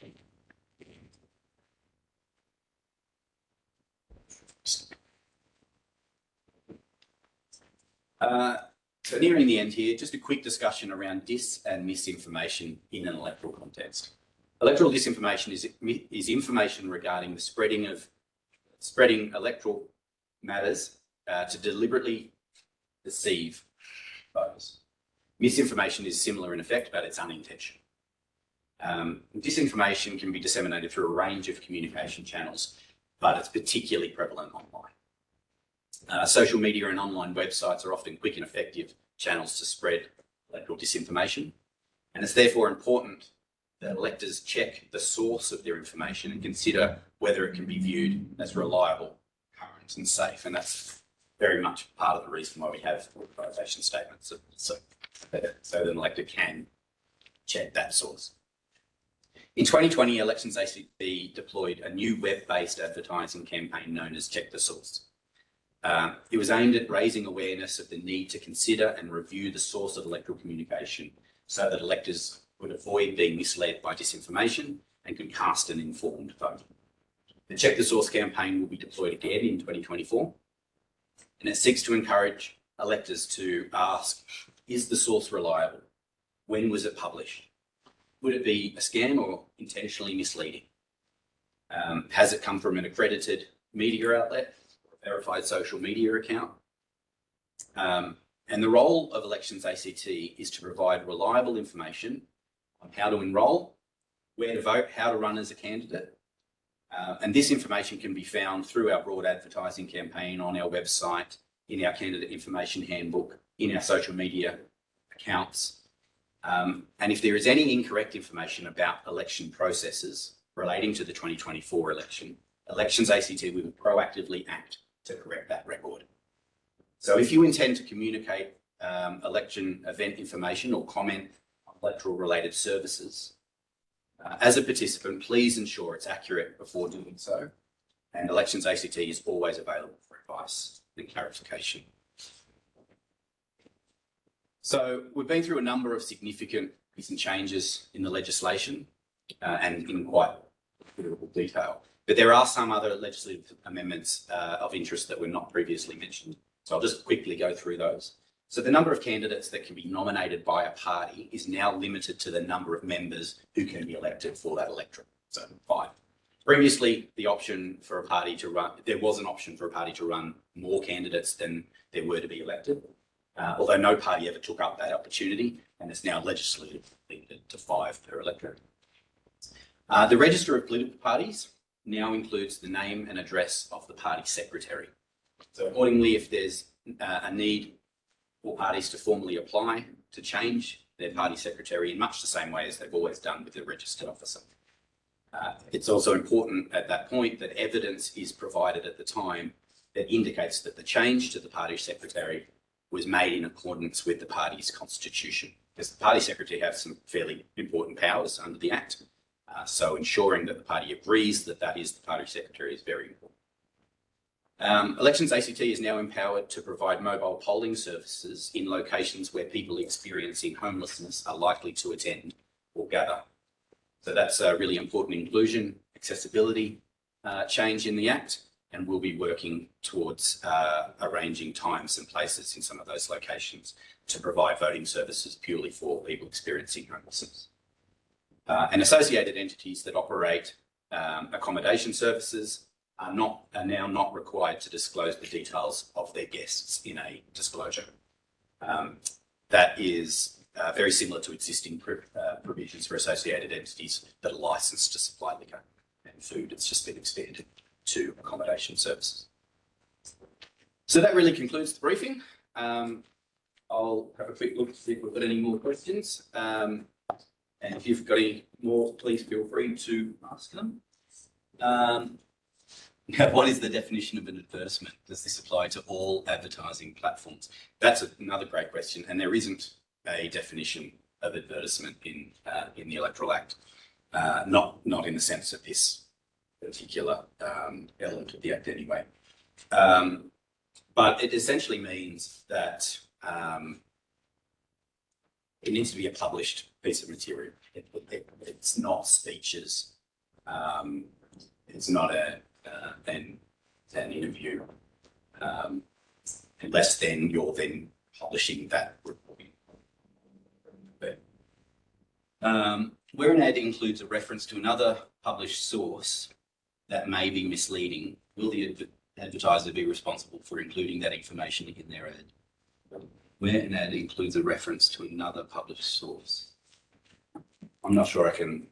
So nearing the end here, just a quick discussion around dis and misinformation in an electoral context. Electoral disinformation is information regarding the spreading electoral matters to deliberately deceive voters. Misinformation is similar in effect, but it's unintentional. Disinformation can be disseminated through a range of communication channels, but it's particularly prevalent online. Social media and online websites are often quick and effective channels to spread electoral disinformation, and it's therefore important that electors check the source of their information and consider whether it can be viewed as reliable, current and safe. And that's very much part of the reason why we have authorisation statements, so that an elector can check that source. In 2020, Elections ACT deployed a new web-based advertising campaign known as Check the Source. It was aimed at raising awareness of the need to consider and review the source of electoral communication so that electors would avoid being misled by disinformation and could cast an informed vote. The Check the Source campaign will be deployed again in 2024, and it seeks to encourage electors to ask, is the source reliable? When was it published? Would it be a scam or intentionally misleading? Has it come from an accredited media outlet or a verified social media account? And the role of Elections ACT is to provide reliable information on how to enrol, where to vote, how to run as a candidate. And this information can be found through our broad advertising campaign, on our website, in our candidate information handbook, in our social media accounts. And if there is any incorrect information about election processes relating to the 2024 election, Elections ACT will proactively act to correct that record. So if you intend to communicate election event information or comment on electoral related services, as a participant, please ensure it's accurate before doing so. And Elections ACT is always available for advice and clarification. So we've been through a number of significant recent changes in the legislation and in quite considerable detail. But there are some other legislative amendments of interest that were not previously mentioned. So I'll just quickly go through those. So the number of candidates that can be nominated by a party is now limited to the number of members who can be elected for that electorate. So 5. Previously, the option for a party to run, there was an option for a party to run more candidates than there were to be elected. Although no party ever took up that opportunity, and it's now legislatively limited to 5 per electorate. The register of political parties now includes the name and address of the party secretary. So accordingly, if there's a need for parties to formally apply to change their party secretary in much the same way as they've always done with the registered officer. It's also important at that point that evidence is provided at the time that indicates that the change to the party secretary was made in accordance with the party's constitution, because the party secretary has some fairly important powers under the Act. So ensuring that the party agrees that that is the party secretary is very important. Elections ACT is now empowered to provide mobile polling services in locations where people experiencing homelessness are likely to attend or gather. So that's a really important inclusion, accessibility change in the Act, and we'll be working towards arranging times and places in some of those locations to provide voting services purely for people experiencing homelessness. And associated entities that operate accommodation services are now not required to disclose the details of their guests in a disclosure. That is very similar to existing provisions for associated entities that are licensed to supply liquor and food. It's just been expanded to accommodation services. So that really concludes the briefing. I'll have a quick look to see if we've got any more questions. And if you've got any more, please feel free to ask them. Now, what is the definition of an advertisement? Does this apply to all advertising platforms? That's another great question, and there isn't a definition of advertisement in the Electoral Act, not in the sense of this particular element of the Act anyway. But it essentially means that it needs to be a published piece of material. It's not speeches. It's not an interview, unless then you're then publishing that reporting. But, where an ad includes a reference to another published source that may be misleading, will the advertiser be responsible for including that information in their ad? Where an ad includes a reference to another published source. I'm not sure I can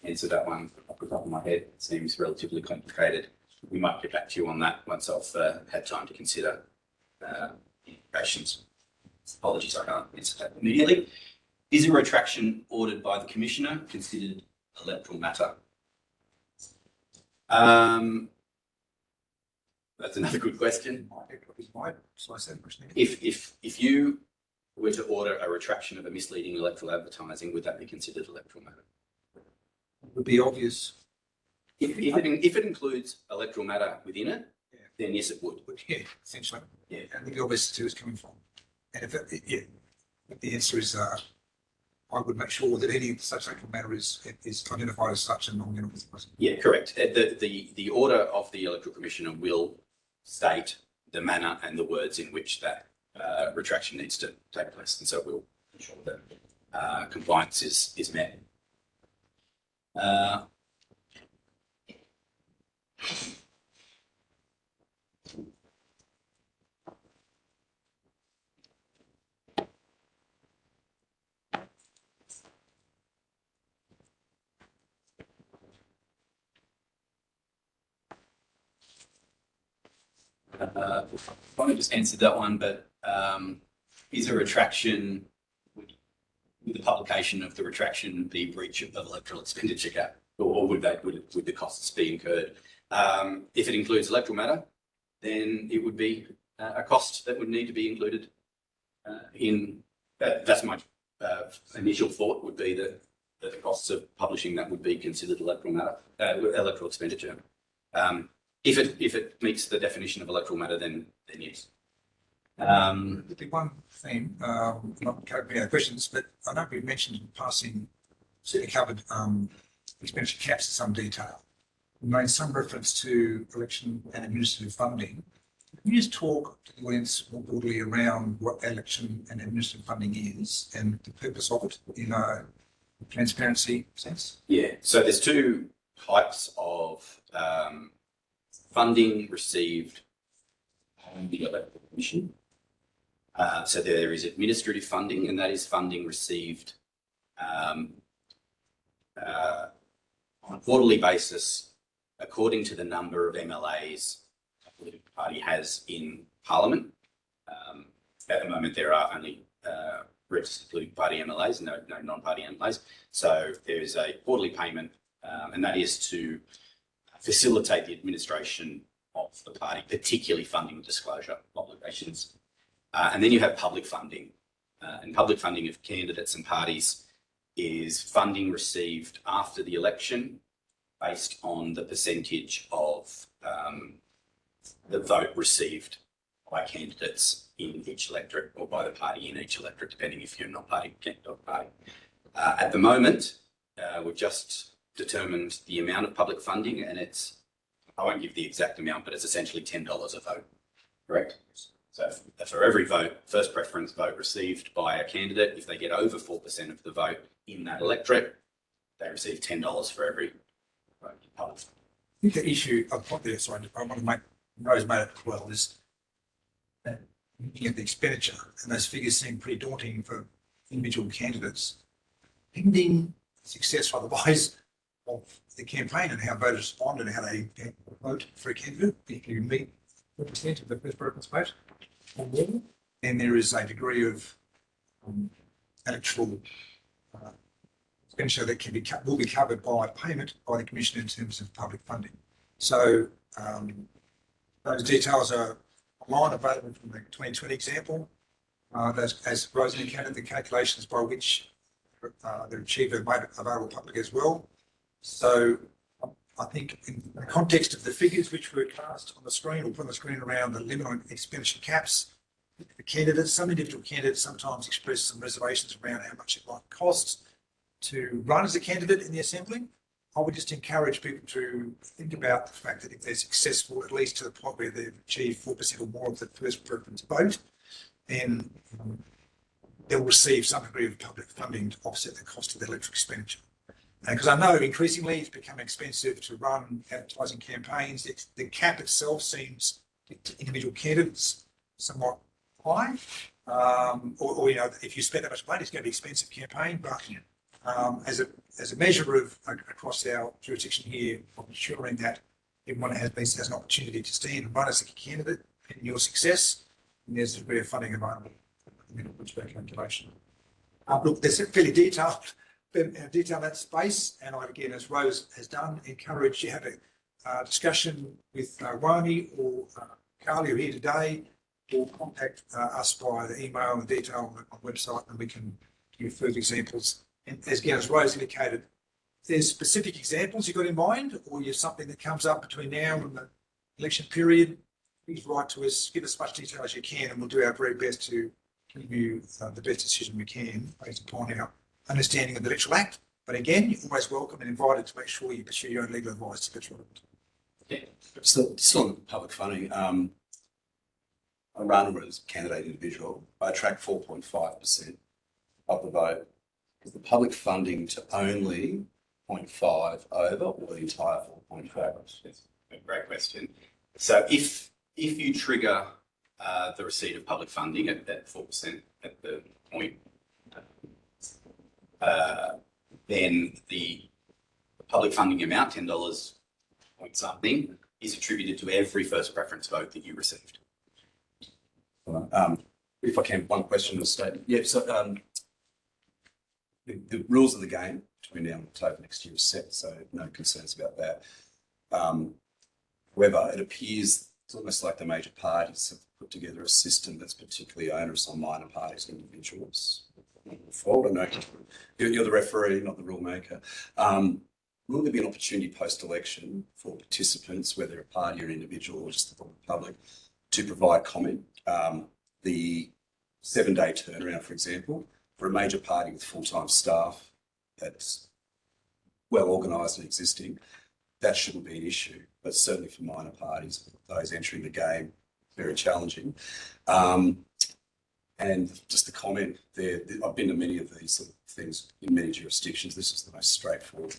answer that one off the top of my head. It seems relatively complicated. We might get back to you on that once I've had time to consider implications. Apologies, I can't answer that immediately. Is a retraction ordered by the Commissioner considered electoral matter? That's another good question. If you were to order a retraction of a misleading electoral advertising, would that be considered electoral matter? It would be obvious. If it includes electoral matter within it, yeah, then yes, it would. Yeah, essentially. Yeah. And the obvious to who it's coming from. And if the answer is, I would make sure that any such electoral matter is identified as such and non. Yeah, correct. The order of the Electoral Commissioner will state the manner and the words in which that retraction needs to take place, and so we'll ensure that compliance is met. I want to just answer that one, but is a retraction, would the publication of the retraction be breach of electoral expenditure cap, or would the costs be incurred? If it includes electoral matter, then it would be a cost that would need to be included in that. That's my initial thought, would be that the costs of publishing that would be considered electoral matter, electoral expenditure. If it meets the definition of electoral matter, then yes. The one thing, not covering our questions, but I know we've mentioned in passing, certainly covered expenditure caps in some detail. We made some reference to election and administrative funding. Can you just talk to the audience more broadly around what election and administrative funding is and the purpose of it in a transparency sense? Yeah, so there's two types of funding received by the Electoral Commission. So there is administrative funding, and that is funding received on a quarterly basis according to the number of MLAs a political party has in Parliament. At the moment, there are only registered political party MLAs, no non-party MLAs. So there is a quarterly payment, and that is to facilitate the administration of the party, particularly funding disclosure obligations. And then you have public funding, and public funding of candidates and parties is funding received after the election based on the percentage of the vote received by candidates in each electorate or by the party in each electorate, depending if you're not party or party. At the moment, we've just determined the amount of public funding, and I won't give the exact amount, but it's essentially $10 a vote, correct? So for every vote, first preference vote received by a candidate, if they get over 4% of the vote in that electorate, they receive $10 for every vote public. I think the issue I've got there, sorry, I want to make Rose made it as well, is that looking at the expenditure, and those figures seem pretty daunting for individual candidates. Pending success otherwise of the campaign and how voters respond and how they vote for a candidate, if you meet 4% of the first preference vote or more, then there is a degree of electoral expenditure that will be covered by payment by the Commission in terms of public funding. So those details are online, available from the 2020 example. As Rose indicated, the calculations by which they're achieved are made available public as well. So I think in the context of the figures which were cast on the screen or put on the screen around the limit on expenditure caps, the candidates, some individual candidates sometimes express some reservations around how much it might cost to run as a candidate in the Assembly. I would just encourage people to think about the fact that if they're successful, at least to the point where they've achieved 4% or more of the first preference vote, then they'll receive some degree of public funding to offset the cost of their electoral expenditure. Because I know increasingly it's become expensive to run advertising campaigns. The cap itself seems to individual candidates somewhat high. Or if you spend that much money, it's going to be an expensive campaign. But as a measure of across our jurisdiction here, of ensuring that everyone has an opportunity to stand and run as a candidate in your success, and there's a degree of funding available in which calculation. Look, there's a fairly detailed that space, and I, again, as Rose has done, encourage you have a discussion with Wani or Carly, who are here today, or contact us via the email and the detail on the website, and we can give further examples. And as Rose indicated, if there's specific examples you've got in mind, or you have something that comes up between now and the election period, please write to us, give as much detail as you can, and we'll do our very best to give you the best decision we can based upon our understanding of the Electoral Act. But again, you're always welcome and invited to make sure you pursue your own legal advice if that's relevant. Yeah. Still on public funding, I run as candidate individual. I attract 4.5% of the vote. Is the public funding to only 0.5 over or the entire 4.5? That's a great question. So if you trigger the receipt of public funding at 4% at the point, then the public funding amount, $10 point something, is attributed to every first preference vote that you received. If I can, one question in the statement. Yeah, so the rules of the game between now and October next year are set, so no concerns about that. However, it appears it's almost like the major parties have put together a system that's particularly onerous on minor parties and individuals. I know you're the referee, not the rule maker. Will there be an opportunity post-election for participants, whether a party or individual or just the public, to provide comment? The 7-day turnaround, for example, for a major party with full-time staff that's well organised and existing, that shouldn't be an issue. But certainly for minor parties, those entering the game, very challenging. And just the comment there, I've been to many of these sort of things in many jurisdictions. This is the most straightforward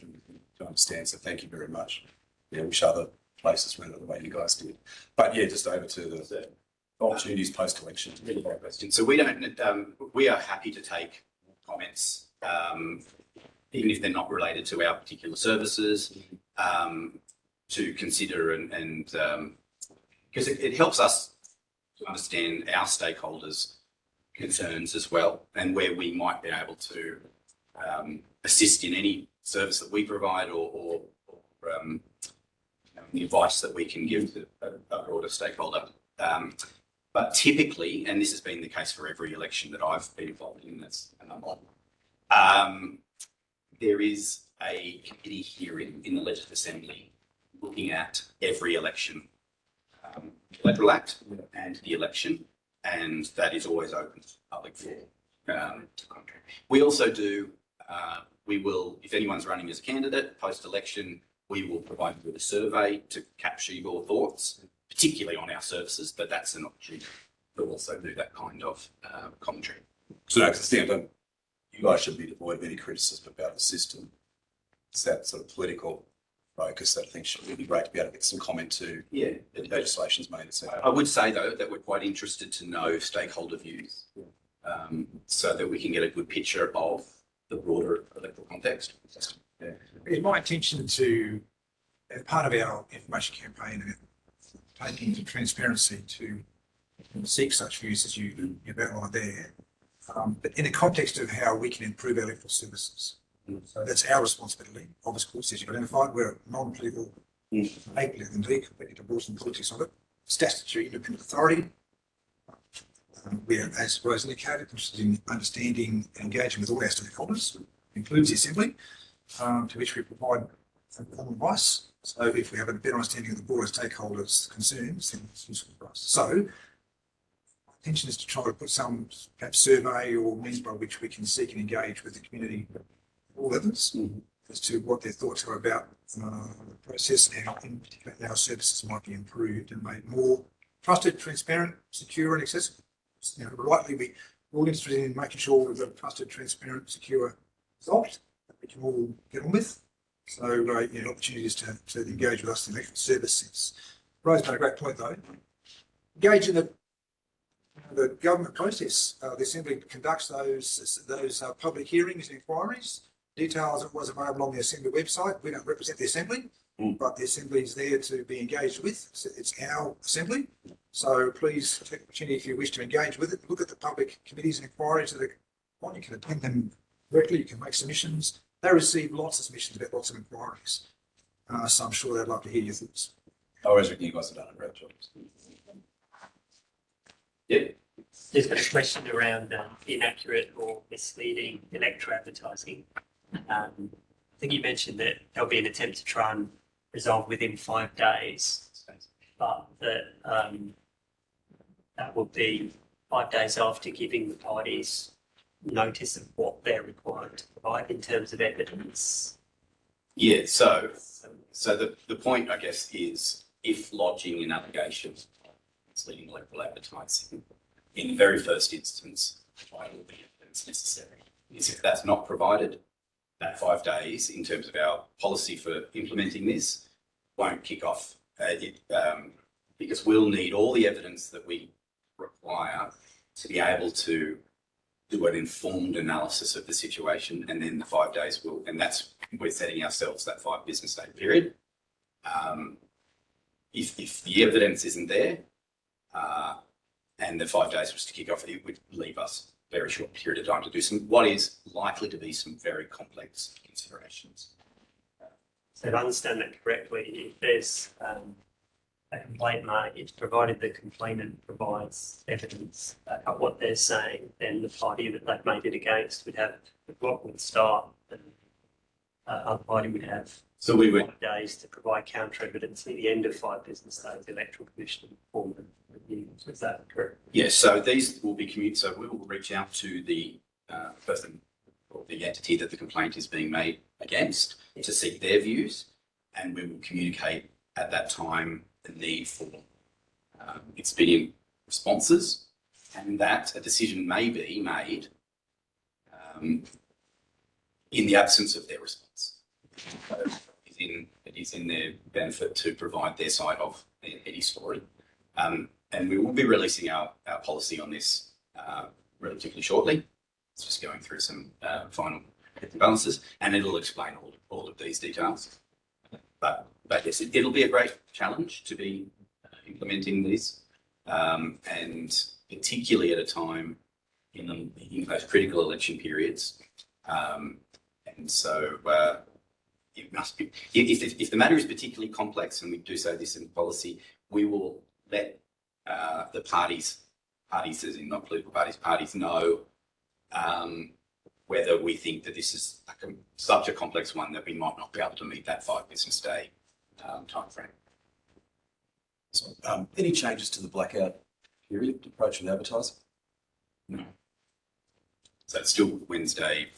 to understand. So thank you very much. Yeah, wish other places went the way you guys did. But yeah, just over to the opportunities post-election. Really great question. So we are happy to take comments, even if they're not related to our particular services, to consider and because it helps us to understand our stakeholders' concerns as well, and where we might be able to assist in any service that we provide or the advice that we can give to a broader stakeholder. But typically, and this has been the case for every election that I've been involved in, that's a number, there is a committee hearing in the Legislative Assembly looking at every election Electoral Act and the election, and that is always open to the public for contract. We also do, we will, if anyone's running as a candidate post-election, we will provide you with a survey to capture your thoughts, particularly on our services, but that's an opportunity to also do that kind of commentary. So no, Stan, you guys should be devoid of any criticism about the system. It's that sort of political focus that I think should be great to be able to get some comment to. Yeah, Legislation's made, etc. I would say though that we're quite interested to know stakeholder views, so that we can get a good picture of the broader electoral context. It's my intention to, as part of our information campaign, taking into transparency to seek such views as you've outlined there, but in the context of how we can improve our electoral services. So that's our responsibility. Of course, as you've identified, we're a non-political, apolitical indeed, completely divorced from politics of it, statutory independent authority. We are, as Rose indicated, interested in understanding and engaging with all our stakeholders, includes the Assembly, to which we provide informed advice. So if we have a better understanding of the broader stakeholders' concerns, then it's useful for us. So my intention is to try to put some perhaps survey or means by which we can seek and engage with the community at all levels as to what their thoughts are about the process and how, in particular, our services might be improved and made more trusted, transparent, secure, and accessible. You know, rightly, we're all interested in making sure we've got a trusted, transparent, secure result that we can all get on with. So, you know, opportunities to engage with us in the electoral services. Rose made a great point, though. Engage in the government process. The Assembly conducts those public hearings and inquiries. Details of what's available on the Assembly website. We don't represent the Assembly, but the Assembly is there to be engaged with. It's our Assembly. So please take the opportunity, if you wish to engage with it, look at the public committees and inquiries that are on. You can attend them directly, you can make submissions. They receive lots of submissions about lots of inquiries. So I'm sure they'd love to hear your thoughts. I always reckon you guys have done a great job. Yeah. There's been a question around inaccurate or misleading electoral advertising. I think you mentioned that there'll be an attempt to try and resolve within 5 days, but that that will be 5 days after giving the parties notice of what they're required to provide in terms of evidence. Yeah, so the point, I guess, is if lodging an allegation of misleading electoral advertising, in the very first instance, provide all the evidence necessary. Is if that's not provided, that 5 days, in terms of our policy for implementing this, won't kick off because we'll need all the evidence that we require to be able to do an informed analysis of the situation, and then the 5 days will, and that's, we're setting ourselves that 5 business day period. If the evidence isn't there, and the 5 days was to kick off, it would leave us a very short period of time to do what is likely to be some very complex considerations. So to understand that correctly, if there's a complaint made, provided the complainant provides evidence about what they're saying, then the party that they've made it against would have the clock would start, and other party would have 5 days to provide counter evidence. At the end of 5 business days, the Electoral Commission will form a review. Is that correct? Yes. So these will be so we will reach out to the person or the entity that the complaint is being made against to seek their views, and we will communicate at that time the need for expedient responses, and that a decision may be made in the absence of their response. So it is in their benefit to provide their side of any story. And we will be releasing our policy on this relatively shortly. It's just going through some final balances, and it'll explain all of these details. But yes, it'll be a great challenge to be implementing these, and particularly at a time in those critical election periods. And so it must be, if the matter is particularly complex, and we do say this in policy, we will let the parties as in not political parties know whether we think that this is such a complex one that we might not be able to meet that 5 business day time frame. So, any changes to the blackout period approach with advertising? No. So it's still Wednesday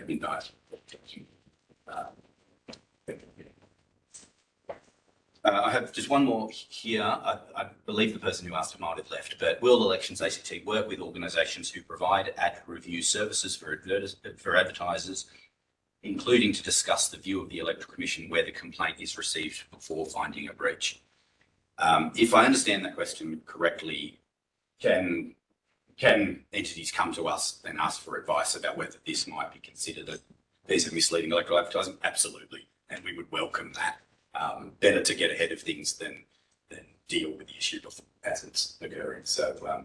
midnight. I have just one more here. I believe the person who asked it might have left, but will Elections ACT work with organisations who provide ad review services for advertisers, including to discuss the view of the Electoral Commission where the complaint is received before finding a breach? If I understand that question correctly, can entities come to us and ask for advice about whether this might be considered a piece of misleading electoral advertising? Absolutely, and we would welcome that. Better to get ahead of things than deal with the issue as it's occurring. So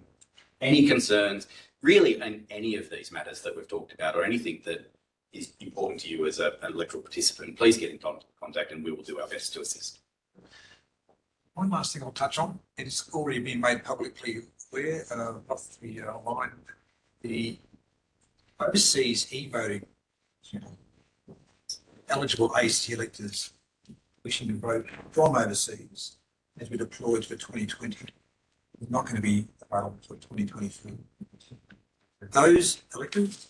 any concerns, really, in any of these matters that we've talked about, or anything that is important to you as an electoral participant, please get in contact and we will do our best to assist. One last thing I'll touch on, it has already been made publicly aware of the online, the overseas e-voting, eligible ACT electors wishing to vote from overseas as we deployed for 2020 is not going to be available for 2024. Those electors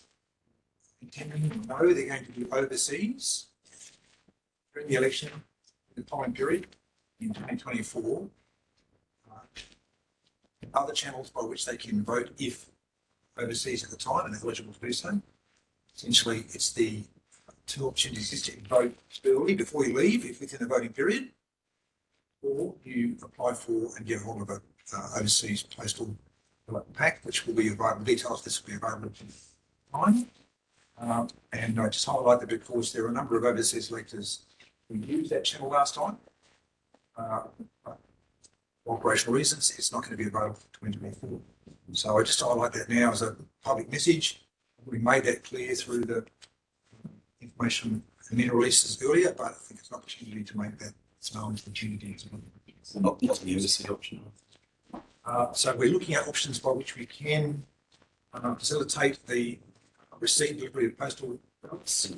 intending to know they're going to be overseas during the election in the time period in 2024, other channels by which they can vote if overseas at the time and eligible to do so. Essentially, it's the two opportunities: is to vote early before you leave, if within the voting period, or you apply for and get hold of a overseas postal pack, which will be available. Details of this will be available online. And I just highlight that because there are a number of overseas electors who used that channel last time. For operational reasons, it's not going to be available for 2024. So I just highlight that now as a public message. We made that clear through the information and media releases earlier, but I think it's an opportunity to make that known to the community as well. What's the overseas option? So we're looking at options by which we can facilitate the receipt and delivery of postal ballots.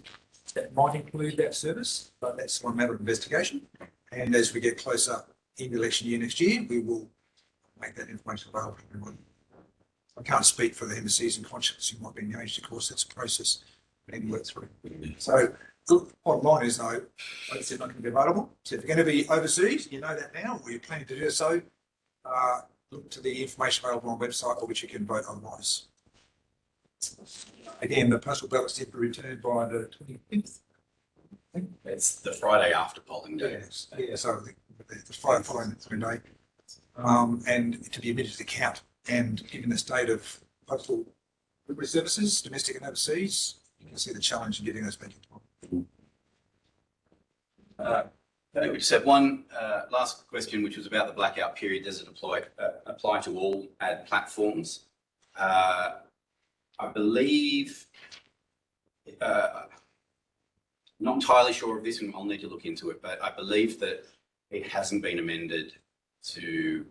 That might include that service, but that's one matter of investigation. And as we get closer in the election year next year, we will make that information available to everyone. I can't speak for the embassies and consulates who might be engaged. Of course, that's a process we need to work through. So the bottom line is, though, like I said, not going to be available. So if you're going to be overseas, you know that now, or you're planning to do so, look to the information available on the website or which you can vote otherwise. Again, the postal ballots need to be returned by the 25th. It's the Friday after polling day. Yeah, so the Friday following the 3 day, and to be admitted to the count. And given the state of postal delivery services, domestic and overseas, you can see the challenge in getting those back into time. We just have one last question, which was about the blackout period. Does it apply to all ad platforms? I believe, not entirely sure of this, and I'll need to look into it, but I believe that it hasn't been amended to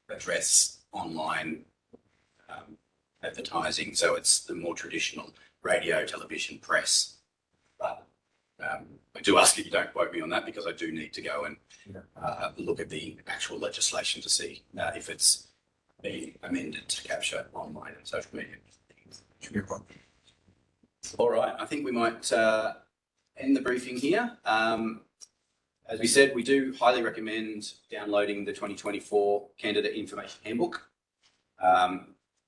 address online advertising. So it's the more traditional radio, television, press. But I do ask that you don't quote me on that, because I do need to go and look at the actual legislation to see if it's been amended to capture online and social media. Should be fine. All right, I think we might end the briefing here. As we said, we do highly recommend downloading the 2024 Candidate Information Handbook.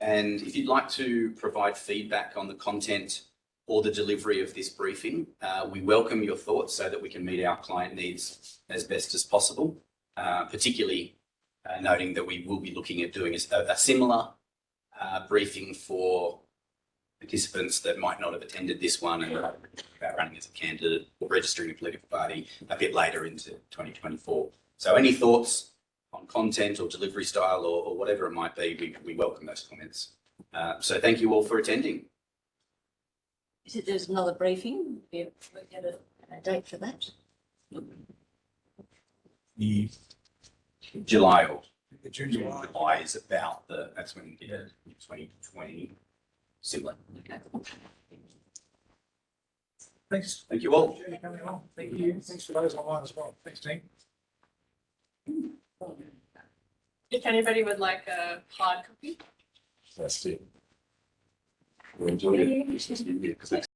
And if you'd like to provide feedback on the content or the delivery of this briefing, we welcome your thoughts so that we can meet our client needs as best as possible, particularly noting that we will be looking at doing a similar briefing for participants that might not have attended this one and about running as a candidate or registering a political party a bit later into 2024. So any thoughts on content or delivery style or whatever it might be, we welcome those comments. So thank you all for attending. You said there's another briefing. We had a date for that. The July or June, July. July is about that's when we did 2020 similar. Okay. Thanks. Thank you all. Thank you. Thanks for those online as well. Thanks, team. If anybody would like a hard copy. That's it. We enjoyed it. This was good because